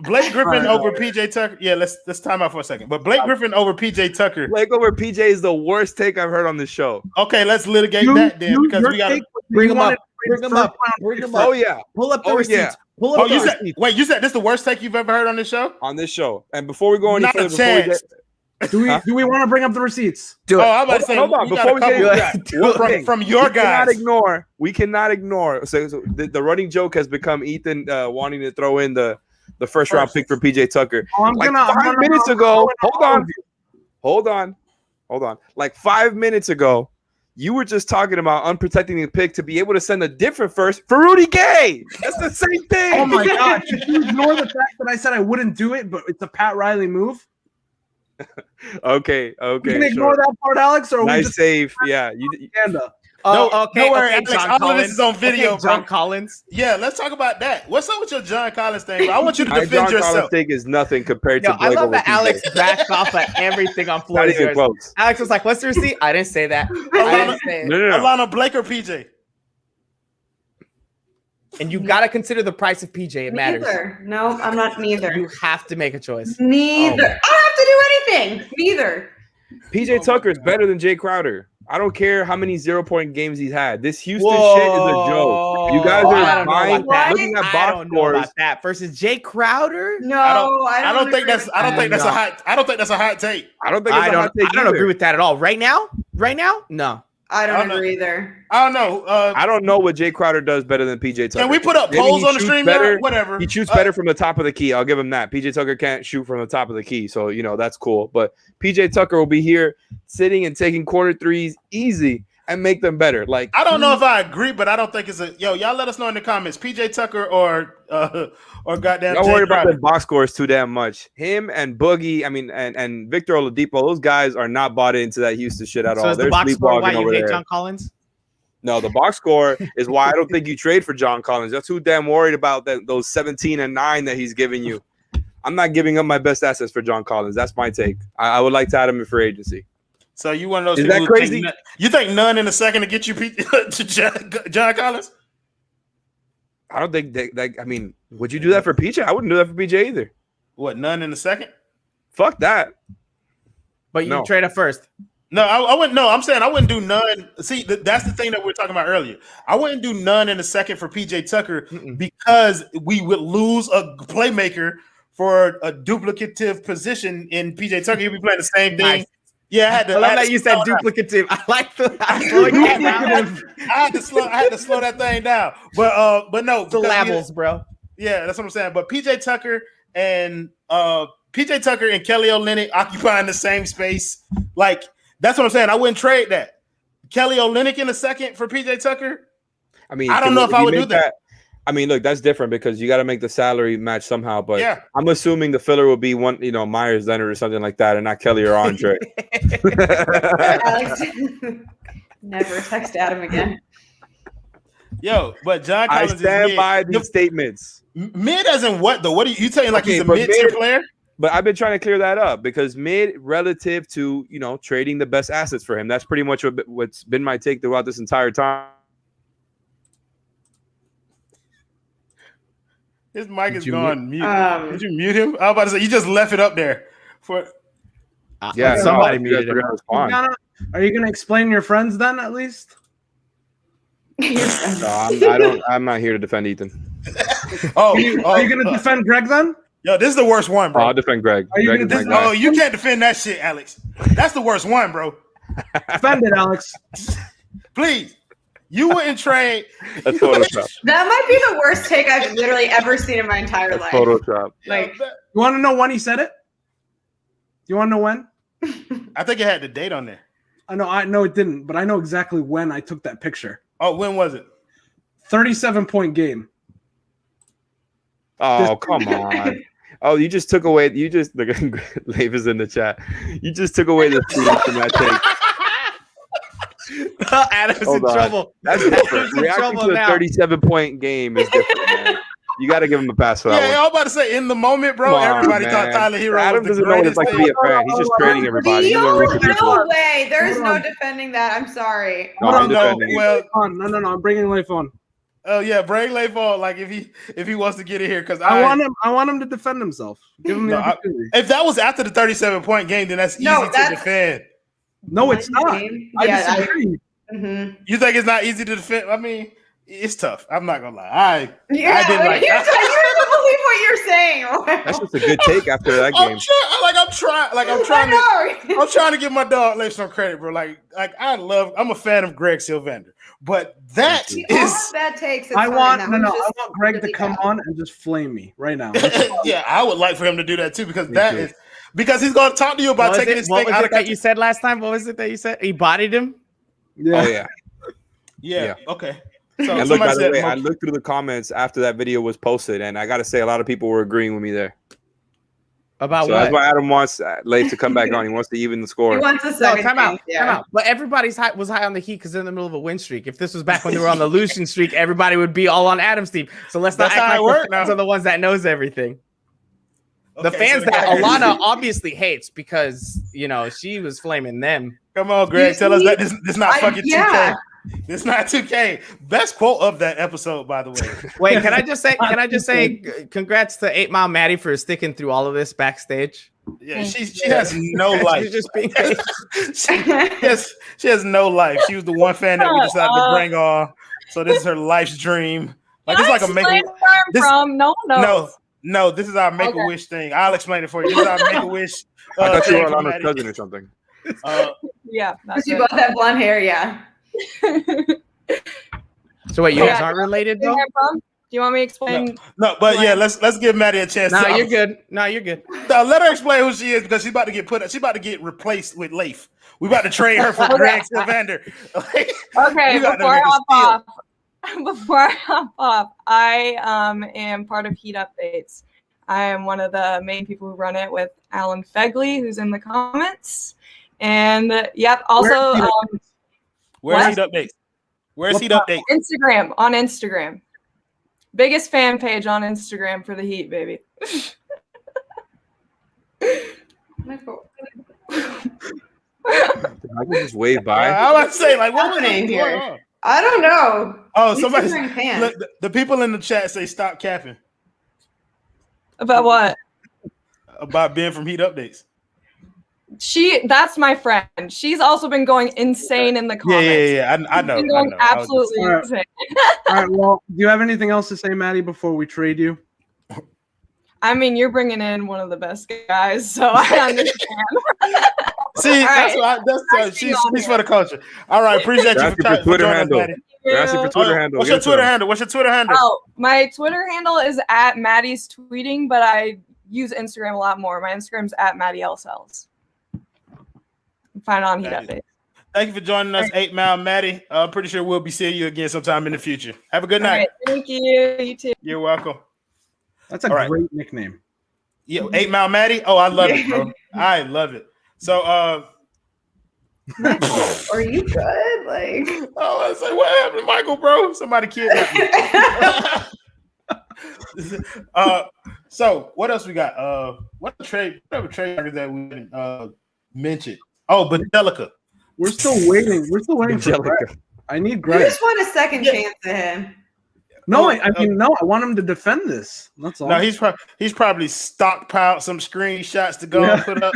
Blake Griffin over PJ Tucker. Yeah, let's time out for a second. But Blake Griffin over PJ Tucker. Blake over PJ is the worst take I've heard on the show. Okay, let's litigate that then because we got to Bring him up. Bring him up. Bring him up. Oh yeah, Pull up the Oh, receipts. yeah. Pull up Oh, the you said receipts. wait. You said this is the worst take you've ever heard on this show? on this show. And before we go any Not a further, before we chance. get, Do we want to bring up the receipts? Do it. Oh, I'm about to say. hold on, we before we got a get couple into that, from your guys. we cannot ignore. So the running joke has become Ethan wanting to throw in the first round pick for PJ Tucker. Oh, I'm Like gonna- 5 minutes ago, hold on. Like 5 minutes ago, you were just talking about unprotecting the pick to be able to send a different first for Rudy Gay. That's the same thing. Oh my god! Did you ignore the fact that I said I wouldn't do it, but it's a Pat Riley move? Okay. You can ignore that part, Alex, or Nice we just save. Yeah. propaganda? Don't worry, Alex, John all of Collins. this is on video, Okay, John bro. Collins. Yeah, let's talk about that. What's up with your John Collins thing? Bro? I want you to My defend John Collins yourself. take is nothing compared Yo, to I Blake love over that PJ. Alex backed off at everything on floor. Not even close. Alex was like, "What's the receipt?" I didn't say that. I didn't say it. No. Alana, Blake or PJ? And you got to consider the price of PJ. It matters. Neither. No, I'm not neither. You have to make a choice. Neither. I don't have to do anything. Neither. PJ Tucker is better than Jay Crowder. I don't care how many 0-point games he's had. This Houston shit is a joke. You guys I are don't know buying, about that. looking at I box don't know scores. about that versus Jay Crowder. No, I don't think agree that's. with I don't that. think that's a hot. I don't think that's a hot take. I don't think it's I a don't. hot take I don't either. agree with that at all. Right now, no. I I don't don't agree either. I don't know. I don't know what Jay Crowder does better than PJ Tucker. Can we put up Maybe polls he on the shoots stream? better. Whatever. He shoots better from the top of the key. I'll give him that. PJ Tucker can't shoot from the top of the key, so that's cool. But PJ Tucker will be here sitting and taking corner threes easy and make them better. Like I don't know if I agree, but I don't think it's a. Yo, y'all let us know in the comments. PJ Tucker or goddamn. Don't Jay worry about Crowder. the box scores too damn much. Him and Boogie, and Victor Oladipo, those guys are not bought into that Houston shit at So all. is the They're box score why sleepwalking you over hate there. John Collins? No, the box score is why I don't think you trade for John Collins. You're too damn worried about those 17 and 9 that he's giving you. I'm not giving up my best assets for John Collins. That's my take. I would like to add him in free agency. So you one of those Is people that who crazy? you think Nunn in a second to get you to John Collins? I don't think that. I mean, would you do that for PJ? I wouldn't do that for PJ either. What, Nunn in a second? Fuck that. But you No. trade up first. No, I wouldn't. No, I'm saying I wouldn't do Nunn. See, that's the thing that we were talking about earlier. I wouldn't do Nunn in a second for PJ Tucker because we would lose a playmaker for a duplicative position in PJ Tucker. He'd be playing the same thing. Nice. Yeah, I had to. I love had that to you slow said down. duplicative. I like the I had to slow that thing down. But no, syllables, bro. Yeah, that's what I'm saying. But PJ Tucker and Kelly Olynyk occupying the same space. Like, that's what I'm saying. I wouldn't trade that. Kelly Olynyk in a second for PJ Tucker. I mean, I don't know if I would make do that. I mean, look, that's different because you got to make the salary match somehow. But Yeah. I'm assuming the filler will be one, Myers Leonard or something like that, and not Kelly or Andre. Alex, never text Adam again. Yo, but John I Collins stand is by these statements. mid as in what though? What are you saying? Like he's a but mid-tier player? But I've been trying to clear that up because mid relative to trading the best assets for him. That's pretty much what's been my take throughout this entire time. His mic is you gone mute. Did you mute him? I was about to say you just left it up there for. Yeah, somebody no, muted him. Are you gonna explain your friends then at least? No, I'm not here to defend Ethan. Are you gonna defend Greg then? Yo, this is the worst one, bro. I'll defend Greg. Are you Greg gonna is my guy. Oh, you can't defend that shit, Alex. That's the worst one, bro. Defend it, Alex. Please. You wouldn't trade. That's Photoshop. That might be the worst take I've literally ever seen in my entire That's life. Photoshop. Like, You want to know when he said it? You want to know when? I think it had the date on there. I know it didn't, but I know exactly when I took that picture. Oh, when was it? 37-point game. Oh, come on. Oh, you just took away. You just look. Leif is in the chat. You just took away the feeling from that take. Adam's Hold in on. trouble. That's different. Reacting to a 37-point game is different, man. You got to give him a pass for that Yeah, one. I was about to say in the moment, bro. Come on, Everybody man. thought Tyler Herro Adam was the doesn't know what it's greatest like to be a thing. fan. He's just trading everybody. He's no, gonna reach people. no way. There's no defending that. I'm sorry. No, I'm No, defending you. well, No. I'm bringing Leif on. oh yeah, bring Leif on. Like if he wants to get in here, because I want him to defend himself. Give him the opportunity. If that was after the 37-point game, then that's easy to defend. No, it's not. I Yeah, disagree. You think it's not easy to defend? I mean, it's tough. I'm not gonna lie. Yeah, I didn't like you that. don't believe what you're saying. That's just a good take after that game. I'm trying to give my dog Leif some credit, bro. Like I'm a fan of Greg Sylvander, but that is bad takes. I want Greg to come on and just flame me right now. yeah, I would like for him to do that too because because he's going to talk to you about taking this thing out of that you said last time? What was it that you said? He bodied him? Yeah. Oh yeah. Yeah. Okay. So And look, by the said way, I looked through the comments after that video was posted, and I got to say, a lot of people were agreeing with me there. About So what? that's why Adam wants Leif to come back on. He wants to even the score. He wants a second. Time out. Yeah. Time out. But everybody's was high on the Heat because they're in the middle of a win streak. If this was back when they were on the losing streak, everybody would be all on Adam's team. So let's not That's how act it like work the fans now. are the ones that knows everything. The Okay, fans so that guys- Alana obviously hates because she was flaming them. Come on, Greg, tell us that this not fucking 2K. yeah. It's not 2K. Best quote of that episode, by the way. Wait, can I just say congrats to 8 Mile Maddie for sticking through all of this backstage. Yeah, she has no life. She's just being she has no life. She was the one fan that we decided to bring on. So this is her life's dream. Like it's like a make from no one knows. No, this is our Make-A-Wish thing. I'll explain it for you. This is our Make-A-Wish. I thought you thing were for on his Maddie. cousin or something. Yeah, Because you both have blonde hair, yeah. So wait, you guys aren't related though? Do you want me to explain? No, but yeah, let's give Maddie a chance. No, you're good. No, you're good. No, let her explain who she is because she's about to get replaced with Leif. We about to trade her for Greg Sylvander. Okay, before I hop off, I am part of Heat Updates. I am one of the main people who run it with Alan Fegley, who's in the comments. And also, where's Heat Updates? Where's Heat Update? Instagram, on Instagram. Biggest fan page on Instagram for the Heat, baby. Michael just wave by. I was about to say, like, what's happening going here? on? I don't know. Oh, He's somebody. wearing pants. The people in the chat say stop capping About what? about being from Heat Updates. That's my friend. She's also been going insane in the comments. Yeah. I know. She's been going absolutely All right. insane. All right. Well, do you have anything else to say, Maddie, before we trade you? I mean, you're bringing in one of the best guys, so I understand. See, All that's right. what she speaks for the culture. All right, appreciate you Ask for your Twitter joining us, handle. Maddie. Ask you for Twitter handle. What's Give your it to Twitter them. handle? What's your Twitter handle? Oh, my Twitter handle is at Maddie's tweeting, but I use Instagram a lot more. My Instagram's at Maddie L Cells. Find on Heat Updates. Thank you for joining us, 8 Mile Maddie. I'm pretty sure we'll be seeing you again sometime in the future. Have a good All night. right, thank you. You too. You're welcome. That's a All right. great nickname. Yeah, 8 Mile Maddie. Oh, I love it, bro. I love it. So, Are you good? Like, oh, I was like, what happened to Michael, bro? Somebody kidnapped me. So what else we got? Whatever trade that we didn't mention. Oh, Angelica. We're still waiting. For Greg. I need you Greg. just want a second chance at him. No, I mean, no. I want him to defend this. That's all. No, he's probably stockpiled some screenshots to go and put up.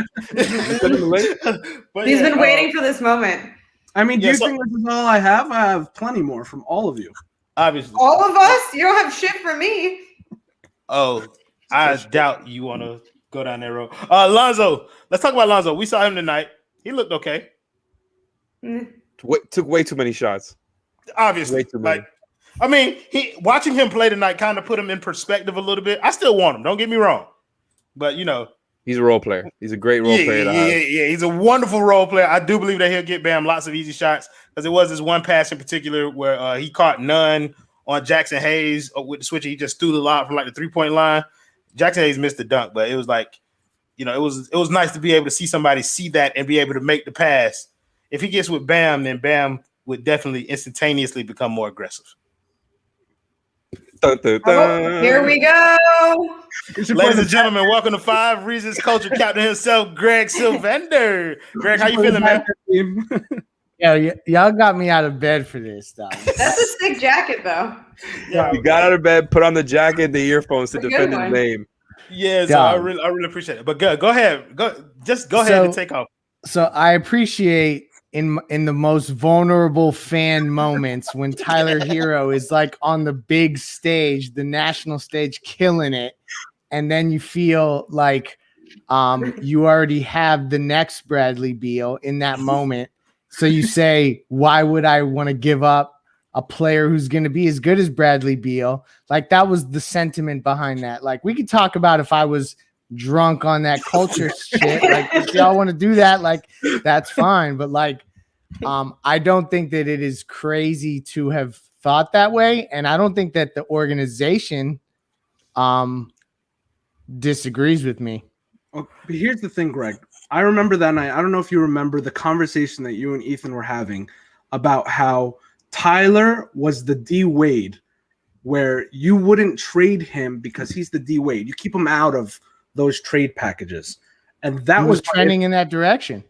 But He's been waiting for this moment. I mean, do you think this is all I have? I have plenty more from all of you. Obviously. All of us? You don't have shit for me. Oh, I doubt you want to go down that road. Lonzo. Let's talk about Lonzo. We saw him tonight. He looked okay. Took way too many shots. Obviously. Way too many. Like, I mean, watching him play tonight kind of put him in perspective a little bit. I still want him. Don't get me wrong. But, you know. He's a role player. He's a great role player. Yeah. He's a wonderful role player. I do believe that he'll get Bam lots of easy shots because it was this one pass in particular where he caught Nunn on Jackson Hayes with the switch. He just threw the lob from like the 3-point line. Jackson Hayes missed the dunk, but it was like, you know, it was nice to be able to see somebody see that and be able to make the pass. If he gets with Bam, then Bam would definitely instantaneously become more aggressive. Dun, dun, dun. Oh, here we go. Ladies and gentlemen, welcome to 5 Reasons Culture Captain himself, Greg Sylvander. Greg, how you feeling, man? Yeah, y'all got me out of bed for this stuff. That's a sick jacket, though. Yeah, He got out of bed, put on the jacket, the earphones to It's a defend good his one. name. yeah. So I really appreciate it. But go ahead, go ahead and take off. So I appreciate in the most vulnerable fan moments when Tyler Herro is like on the big stage, the national stage, killing it, and then you feel like you already have the next Bradley Beal in that moment. So you say, why would I want to give up a player who's going to be as good as Bradley Beal? Like, that was the sentiment behind that. Like, we could talk about if I was drunk on that culture shit. Like, if y'all want to do that, like, that's fine. But like, I don't think that it is crazy to have thought that way. And I don't think that the organization disagrees with me. Oh, but here's the thing, Greg. I remember that night. I don't know if you remember the conversation that you and Ethan were having about how Tyler was the D Wade, where you wouldn't trade him because he's the D Wade. You keep him out of those trade packages. And that He was trending in that direction.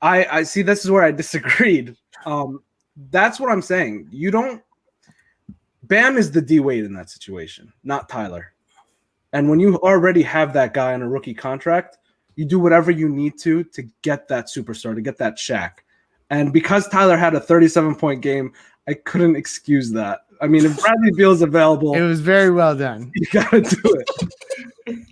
I see. This is where I disagreed. That's what I'm saying. You don't. Bam is the D Wade in that situation, not Tyler. And when you already have that guy on a rookie contract, you do whatever you need to get that superstar, to get that Shaq. And because Tyler had a 37-point game, I couldn't excuse that. I mean, if Bradley Beal's available, It was very well done. you gotta do it.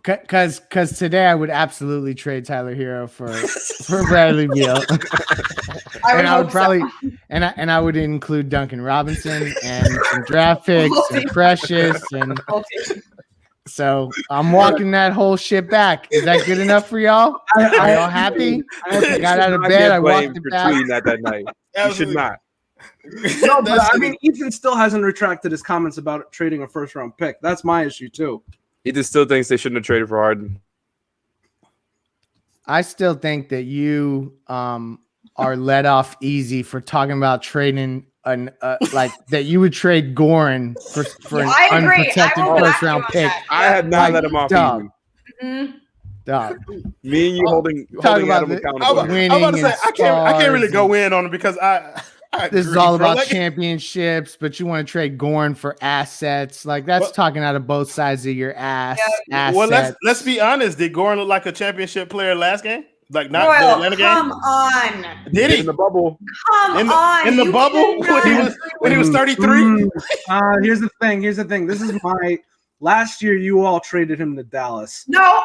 Because today I would absolutely trade Tyler Herro for Bradley Beal. And I would probably and I would include Duncan Robinson and some draft picks and Precious, and so I'm walking that whole shit back. Is that good enough for y'all? Are y'all happy? I got out of bed. I walked it back. That night. You should not. No, but I mean, Ethan still hasn't retracted his comments about trading a first-round pick. That's my issue too. Ethan still thinks they shouldn't have traded for Harden. I still think that you are let off easy for talking about trading like that you would trade Goran for an I agree. unprotected I will first back you round on pick. that. I had not Like, let him off dog. easy. Mhm. Dog. Me and you holding about Adam the- accountable. Winning I'm about to say and I can't really stars go in on it because I This is agree, all bro. about Like, championships, but you want to trade Goran for assets. Like that's Well- talking out of both sides of your ass. Well, assets. let's be honest. Did Goran look like a championship player last game? Like not the Royal, Atlanta game? come on. Did he in the bubble? Come on. in the You bubble cannot when he was 33? Here's the thing. This is my last year. You all traded him to Dallas. No,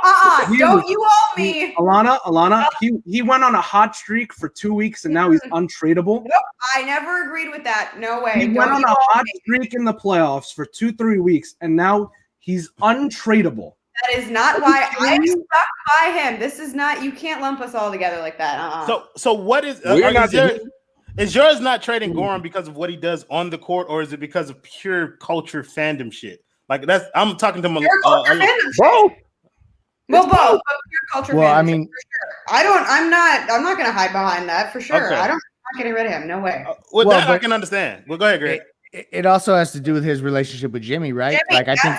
He don't was- you owe me. Alana. He went on a hot streak for 2 weeks and now he's untradeable. Nope, I never agreed with that. No way. He Don't went on you a owe hot me. streak in the playoffs for 2-3 weeks and now he's untradeable. That is not why I'm stuck by him. This is not. You can't lump us all together like that. So what is is yours not trading Goran because of what he does on the court, or is it because of pure culture fandom shit? Like I'm talking to him. Pure culture fandom shit. Both. Well, both, but pure culture. Well, fandom I shit, mean- for sure. I'm not going to hide behind that for sure. Okay. I'm not getting rid of him. No way. Well, Well, that I but- can understand. Well, go ahead, Greg. It also has to do with his relationship with Jimmy, right? Jimmy, like I think,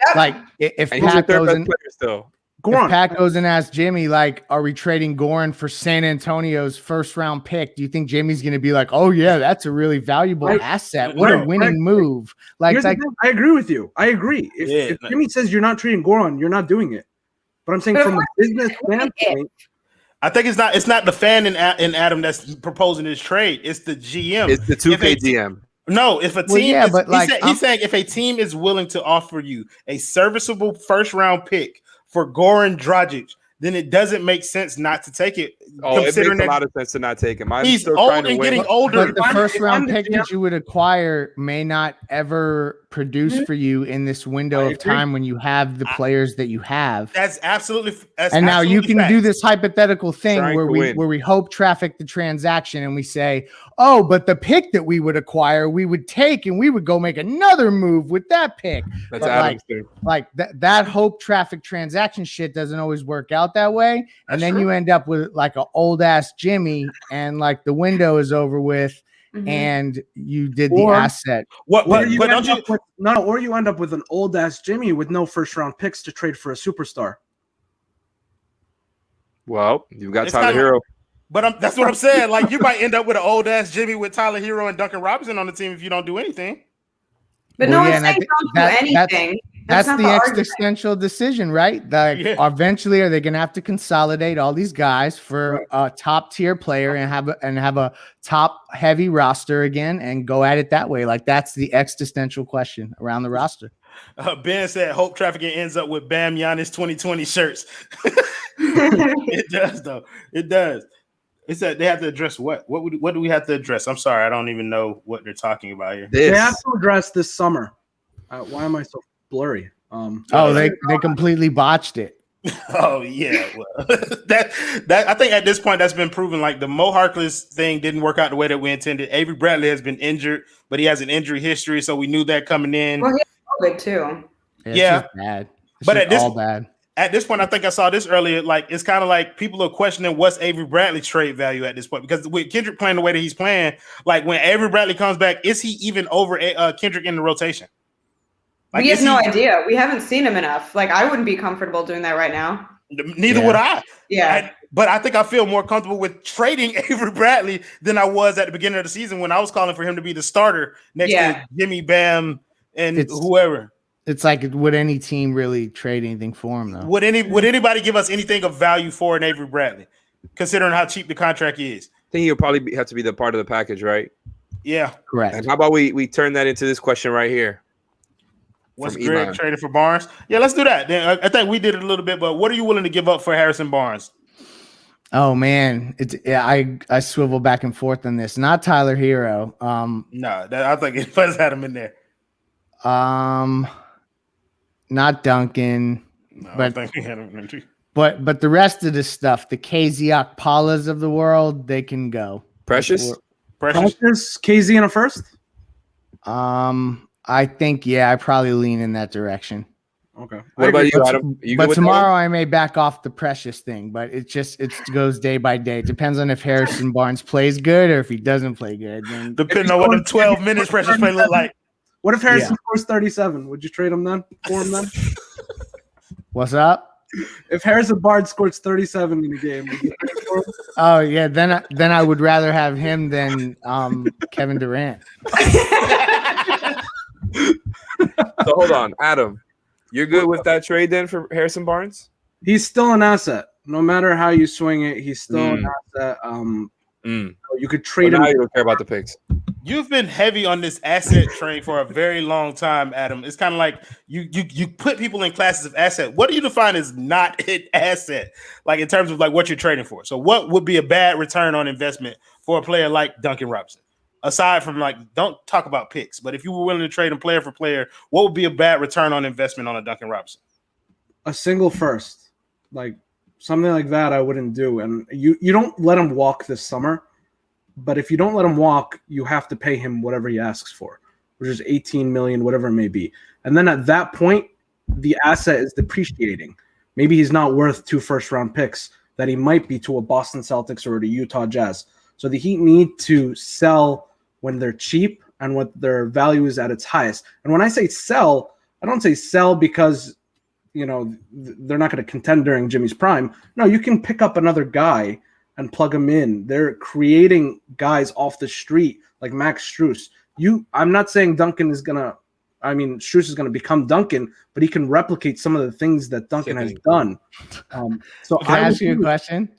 Yep. like if And he's your Pat third goes best in, player still. if Pat goes and asks Jimmy, like, are we trading Goran for San Antonio's first round pick? Do you think Jimmy's going to be like, oh yeah, that's a really valuable asset? What a winning move! Like, Here's the thing, I agree with you. I agree. If Yeah. Jimmy says you're not trading Goran, you're not doing it. But I'm saying But from a of business standpoint, I think it's not the fan in Adam that's proposing this trade. It's the GM. It's the 2K GM. No, if a team Well, yeah, is, but like, he's saying if a team is willing to offer you a serviceable first round pick for Goran Dragic, then it doesn't make sense not to take it. Oh, it makes considering a lot of sense to not take him. I'm he's still old trying to and win. getting older. But the first round pick GM that you would acquire may not ever produce for you in this window of agree. time when you have the players that you have. That's absolutely. That's And now you absolutely can fact. do this hypothetical thing Trying where to we win. where we hope traffic the transaction and we say, oh, but the pick that we would acquire, we would take and we would go make another move with that pick. That's But Adam's thing. like that hope traffic transaction shit doesn't always work out that way. And then you end up with like an old ass Jimmy and like the window is over with Mhm. and you did Or- the asset. What? or But, you but end don't you? up with or you end up with an old ass Jimmy with no first round picks to trade for a superstar. Well, you've got It's Tyler kinda- Hero. But that's what I'm saying. Like you might end up with an old ass Jimmy with Tyler Hero and Duncan Robinson on the team if you don't do anything. But Well, no yeah, one's and I saying think don't that- do anything. That's not the argument. existential decision, right? Like eventually, are they going to have to consolidate all these guys for a top tier player and have a top heavy roster again and go at it that way? Like that's the existential question around the roster. Ben said hope trafficking ends up with Bam Giannis 2020 shirts. It does though. It does. It said they have to address what? What do we have to address? I'm sorry, I don't even know what they're talking about here. They have to address this summer. Why am I so blurry? They completely botched it. Oh yeah, well, that I think at this point that's been proven. Like the Mo Harkless thing didn't work out the way that we intended. Avery Bradley has been injured, but he has an injury history, so we knew that coming in. Well, he had COVID too. It's Yeah. just bad. It's But just at this- all bad. At this point, I think I saw this earlier. Like it's kind of like people are questioning what's Avery Bradley's trade value at this point because with Kendrick playing the way that he's playing, like when Avery Bradley comes back, is he even over Kendrick in the rotation? Like, We have is no he- idea. We haven't seen him enough. Like I wouldn't be comfortable doing that right now. Neither Yeah. would I. Yeah. But I think I feel more comfortable with trading Avery Bradley than I was at the beginning of the season when I was calling for him to be the starter next to Jimmy Bam and whoever. It's like, would any team really trade anything for him though? Would anybody give us anything of value for an Avery Bradley, considering how cheap the contract is? I think he'll probably have to be the part of the package, right? Yeah. Correct. And how about we turn that into this question right here? What's From Greg Iman. traded for Barnes? Yeah, let's do that. Then I think we did it a little bit, but what are you willing to give up for Harrison Barnes? Oh man, I swivel back and forth on this. Not Tyler Hero. No, I think it has had him in there. Not Duncan. No, but I think we had him in there. But the rest of the stuff, the KZ Okpalas of the world, they can go. Precious? Precious, KZ in a first. I think I probably lean in that direction. Okay. What about you, Adam? You good But with tomorrow I may back off the Precious thing, but it goes day by day. It depends on if Harrison Barnes plays good or if he doesn't play good. Then Depending on what the 12 minutes Precious play look like. What if Harrison scores 37? Would you trade him then? For him then? What's up? If Harrison Barnes scores 37 in a game, would you trade him for him? Oh yeah, then I would rather have him than Kevin Durant. So hold on, Adam. You're good with that trade then for Harrison Barnes? He's still an asset. No matter how you swing it, he's still an asset. You could trade him. Now you don't care about the picks. You've been heavy on this asset train for a very long time, Adam. It's kind of like you put people in classes of asset. What do you define as not an asset? Like in terms of like what you're trading for. So what would be a bad return on investment for a player like Duncan Robinson? Aside from like, don't talk about picks, but if you were willing to trade him player for player, what would be a bad return on investment on a Duncan Robinson? A single first, like something like that, I wouldn't do. And you don't let him walk this summer, but if you don't let him walk, you have to pay him whatever he asks for, which is 18 million, whatever it may be. And then at that point, the asset is depreciating. Maybe he's not worth 2 first-round picks that he might be to a Boston Celtics or to Utah Jazz. So the Heat need to sell when they're cheap and what their value is at its highest. And when I say sell, I don't say sell because, you know, they're not going to contend during Jimmy's prime. No, you can pick up another guy and plug him in. They're creating guys off the street like Max Strus. I'm not saying Duncan is going to, Strus is going to become Duncan, but he can replicate some of the things that Duncan has done. So Can I ask you a question?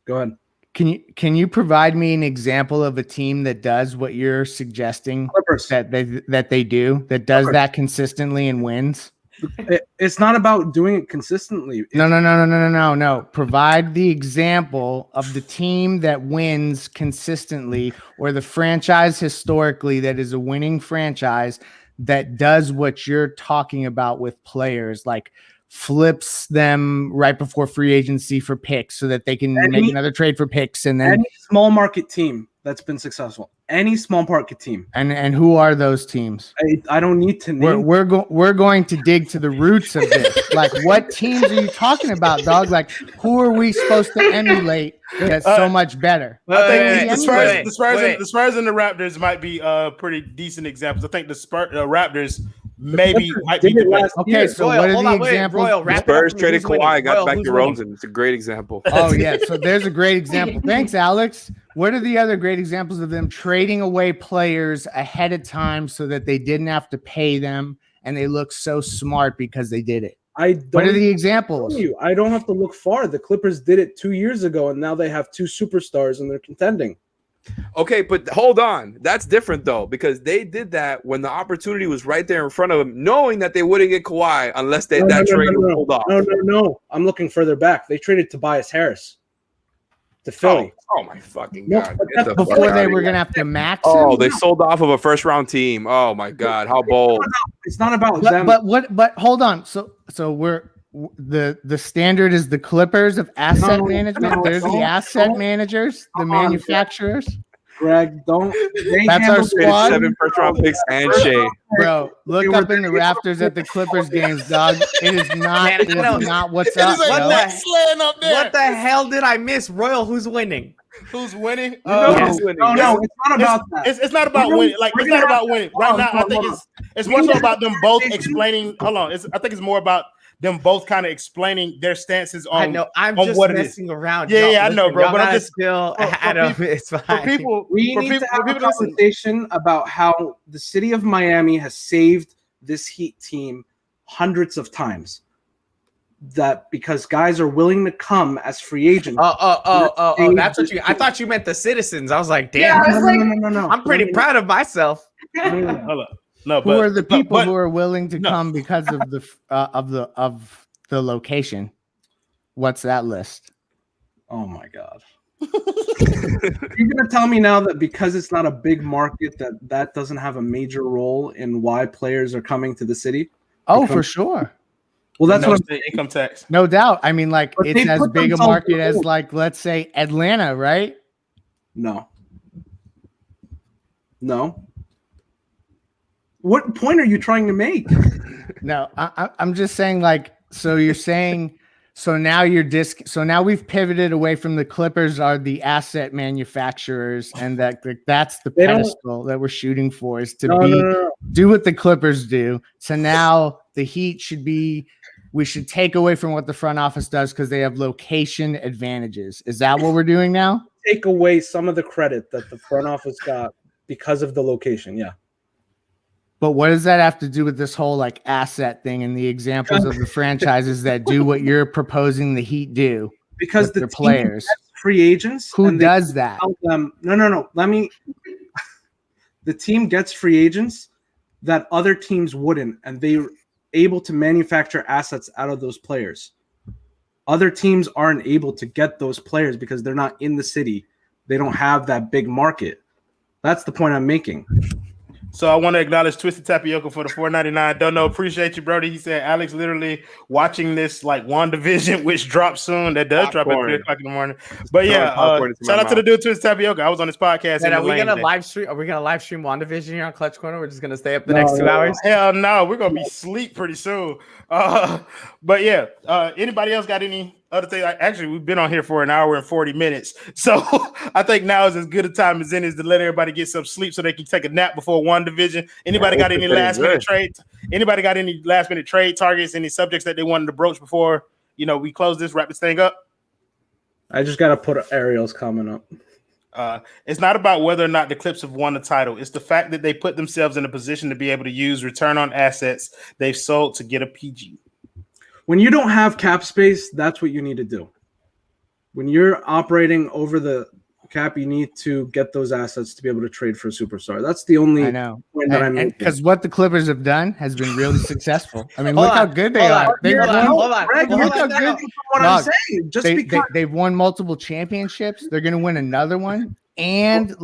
Go ahead. Can you provide me an example of a team that does what you're suggesting that they do, that does that consistently and wins? It's not about doing it consistently. No. Provide the example of the team that wins consistently, or the franchise historically that is a winning franchise that does what you're talking about with players, like flips them right before free agency for picks so that they can make another trade for picks. And then any small market team that's been successful, any small market team. And who are those teams? I don't need to name. We're going to dig to the roots of this. Like, what teams are you talking about, dog? Like, who are we supposed to emulate that's so much better? I think the Spurs and the Raptors might be pretty decent examples. I think the Raptors maybe might be the best. Okay, so what are the examples? The Spurs traded Kawhi, got back DeRozan. It's a great example. Oh yeah, so there's a great example. Thanks, Alex. What are the other great examples of them trading away players ahead of time so that they didn't have to pay them and they look so smart because they did it? What are the examples? I don't have to look far. The Clippers did it 2 years ago, and now they have 2 superstars and they're contending. Okay, but hold on. That's different, though, because they did that when the opportunity was right there in front of them, knowing that they wouldn't get Kawhi unless trade was pulled off. No. I'm looking further back. They traded Tobias Harris to Philly. Oh my fucking God. Before they were going to have to max him? Oh, they sold off of a first-round team. Oh, my God. How bold. It's not about them. But hold on. So we're the standard is the Clippers of asset management. There's the asset managers, the manufacturers. Greg, That's our squad. 7 first-round picks and Shea. Bro, look up in the rafters at the Clippers games, dog. It is not. It is not what's up. What the hell did I miss? Royal, who's winning? Who's winning? No, it's not about that. It's not about winning. Like, it's not about winning. Right now, I think it's more so about them both explaining. Hold on. I think it's more about them both kind of explaining their stances on. I know. I'm on just what messing around. Yeah, I know, bro. But I'm just still. It's fine. We need to have a conversation about how the city of Miami has saved this Heat team hundreds of times. That because guys are willing to come as free agents. Oh, that's what you. I thought you meant the citizens. I was like, damn. No. I'm pretty proud of myself. Hold up. No, who are the people who are willing to come because of the location? What's that list? Oh my God! You're gonna tell me now that because it's not a big market that doesn't have a major role in why players are coming to the city? Oh, for sure. Well, that's what income tax. No doubt. I mean, like But it's they as put big a themselves market as forward. like let's say Atlanta, right? No. What point are you trying to make? No, I'm just saying, like, so you're saying, so now so now we've pivoted away from the Clippers are the asset manufacturers, and that's the pedestal that we're shooting for is to do what the Clippers do. So now the Heat we should take away from what the front office does because they have location advantages. Is that what we're doing now? Take away some of the credit that the front office got because of the location. Yeah. But what does that have to do with this whole like asset thing and the examples of the franchises that do what you're proposing the Heat do? Because the players, free agents. Who does that? No. The team gets free agents that other teams wouldn't, and they're able to manufacture assets out of those players. Other teams aren't able to get those players because they're not in the city. They don't have that big market. That's the point I'm making. So I want to acknowledge Twisted Tapioca for the $4.99. Don't know, appreciate you, Brody. He said Alex literally watching this like WandaVision, which drops soon. That does drop at 3 o'clock in the morning. But yeah, shout out to the dude Twisted Tapioca. I was on his podcast. Are we gonna live stream WandaVision here on Clutch Corner? We're just gonna stay up the next 2 hours. Hell no, we're gonna be asleep pretty soon. But yeah, anybody else got any other thing? Actually, we've been on here for an hour and 40 minutes, so I think now is as good a time as any is to let everybody get some sleep so they can take a nap before WandaVision. Anybody got any last minute trades? Anybody got any last minute trade targets? Any subjects that they wanted to broach before we close this, wrap this thing up? I just gotta put Ariel's comment up. It's not about whether or not the Clips have won the title. It's the fact that they put themselves in a position to be able to use return on assets they've sold to get a PG. When you don't have cap space, that's what you need to do. When you're operating over the cap, you need to get those assets to be able to trade for a superstar. That's the only point that I'm making. Because what the Clippers have done has been really successful. I mean, look how good they are. They've won multiple championships. They're going to win another one. And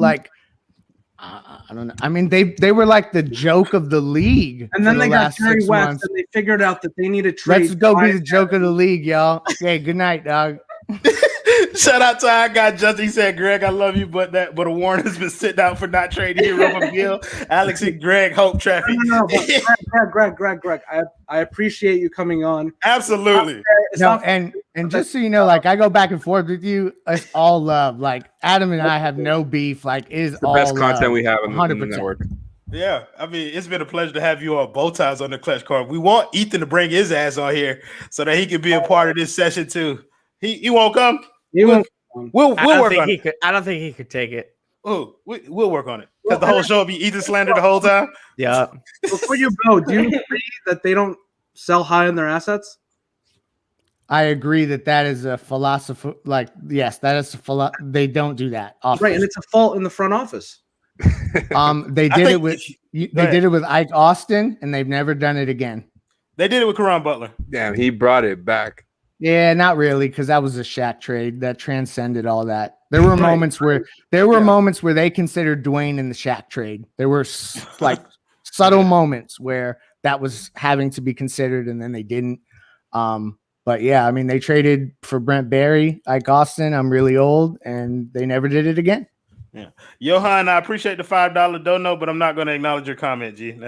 I don't know. I mean, they were like the joke of the league. And then they got Jerry West, and they figured out that they need to trade. Let's go be the joke of the league, y'all. Okay, good night, dog. Shout out to our guy Justin. He said, "Greg, I love you, but a warrant has been sitting out for not trading Herro from Gill." Alex and Greg hope traffic. Greg, I appreciate you coming on. Absolutely. And just so you know, like I go back and forth with you. It's all love. Like Adam and I have no beef. Like it is the all best content love. we have in the network. Yeah, I mean, it's been a pleasure to have you on bow ties on the Clutch Card. We want Ethan to bring his ass on here so that he can be a part of this session too. He won't come. We'll work on it. I don't think he could take it. Oh, we'll work on it because the whole show will be Ethan slander the whole time. Yeah. Before you go, do you agree that they don't sell high on their assets? I agree that is a philosophy. Like, yes, that is they don't do that often. Right, and it's a fault in the front office. They did it with Ike Austin, and they've never done it again. They did it with Karan Butler. Damn, he brought it back. Yeah, not really, because that was a Shaq trade that transcended all that. There were moments where they considered Dwayne in the Shaq trade. There were like subtle moments where that was having to be considered, and then they didn't. But yeah, I mean, they traded for Brent Barry, Ike Austin. I'm really old, and they never did it again. Yeah, Johan, I appreciate the $5 dono, but I'm not going to acknowledge your comment, G.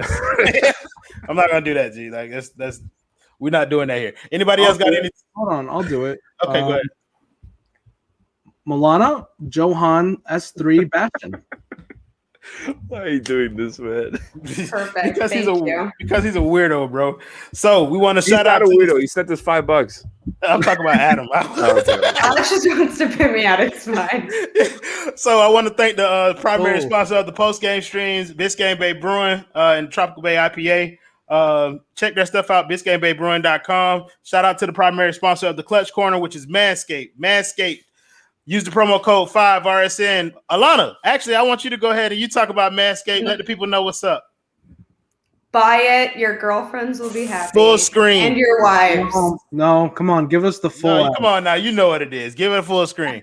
I'm not going to do that, G. Like that's we're not doing that here. Anybody else got any? Hold on, I'll do it. Okay, go ahead. Milana, Johan, S3, Bastion. Why are you doing this, man? Perfect. because he's a weirdo, bro. So we want to shout out to a weirdo. He sent us $5. I'm talking about Adam. Alex just wants to pay me out. It's fine. So I want to thank the primary sponsor of the post game streams, Biscayne Bay Brewing and Tropical Bay IPA. Check their stuff out, BiscayneBayBrewing.com. Shout out to the primary sponsor of the Clutch Corner, which is Manscaped. Manscaped. Use the promo code 5RSN. Alana, actually, I want you to go ahead and you talk about Manscaped. Let the people know what's up. Buy it. Your girlfriends will be happy. Full screen. And your wives. No, come on. Give us the full. No, come on now. You know what it is. Give it a full screen.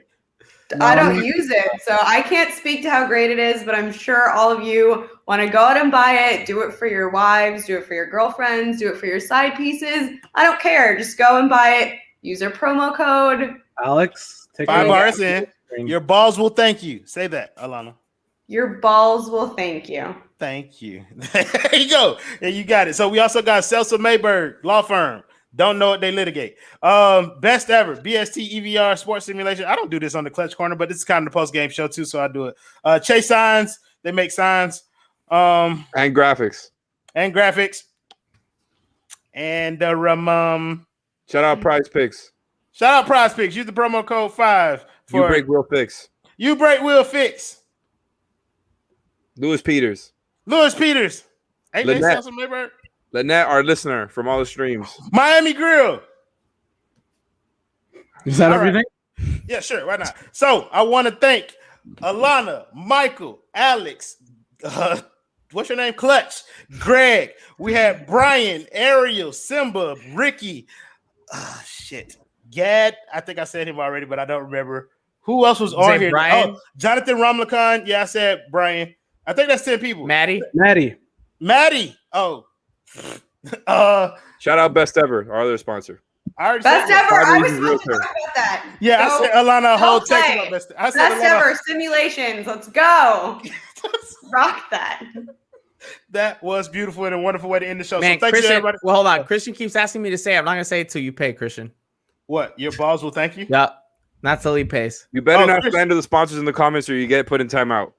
I don't use it, so I can't speak to how great it is, but I'm sure all of you want to go out and buy it. Do it for your wives. Do it for your girlfriends. Do it for your side pieces. I don't care. Just go and buy it. Use our promo code. Alex, take 5RSN. Your balls will thank you. Say that, Alana. Your balls will thank you. Thank you. There you go. Yeah, you got it. So we also got Seltzer Mayberg Law Firm. Don't know what they litigate. Best ever BST EVR sports simulation. I don't do this on the Clutch Corner, but this is kind of the post game show too, so I do it. Chase Signs. They make signs. And graphics. And graphics. And shout out Prize Picks. Shout out Prize Picks. Use the promo code 5 for You Break Will Fix. You Break Will Fix. Lewis Peters. Hey, Lynette. Seltzer Mayberg. Lynette, our listener from all the streams. Miami Grill. Is that everything? Right. Yeah, sure. Why not? So I want to thank Alana, Michael, Alex, what's your name? Clutch, Greg. We had Brian, Ariel, Simba, Ricky. Gad. I think I said him already, but I don't remember. Who else was on here? Brian? Oh, Jonathan Ramlakan. Yeah, I said Brian. I think that's 10 people. Maddie. Oh. Shout out Best Ever, our other sponsor. I Best said ever. I was Reasons supposed to Realtor. talk about that. Yeah, So, I said Alana a whole don't text play. about best. I said Best Alana, ever simulations. Let's go. Rock that. that was beautiful and a wonderful way to end the show. Man, so thank you, Christian. everybody. Well, hold on. Christian keeps asking me to say it. I'm not gonna say it till you pay, Christian. What? Your balls will thank you? Yep. Not till he pays. You better not Chris- slander the sponsors in the comments or you get put in timeout.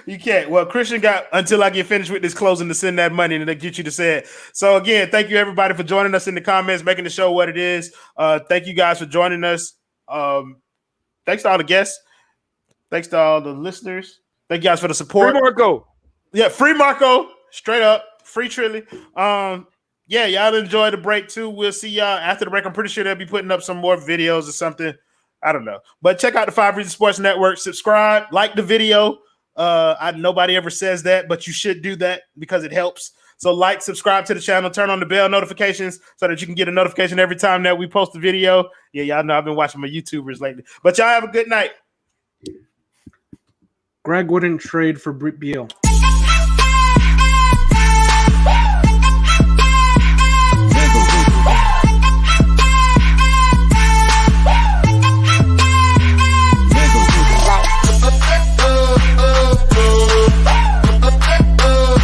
You can't. Well, Christian got until I get finished with this closing to send that money and to get you to say it. So again, thank you everybody for joining us in the comments, making the show what it is. Thank you guys for joining us. Thanks to all the guests. Thanks to all the listeners. Thank you guys for the support. Free Marco. Yeah, free Marco, straight up, free Trilly. Yeah, y'all enjoy the break too. We'll see y'all after the break. I'm pretty sure they'll be putting up some more videos or something. I don't know. But check out the 5 Reasons Sports Network. Subscribe, like the video. Nobody ever says that, but you should do that because it helps. So like, subscribe to the channel, turn on the bell notifications so that you can get a notification every time that we post a video. Yeah, y'all know I've been watching my YouTubers lately. But y'all have a good night. Greg wouldn't trade for Beal.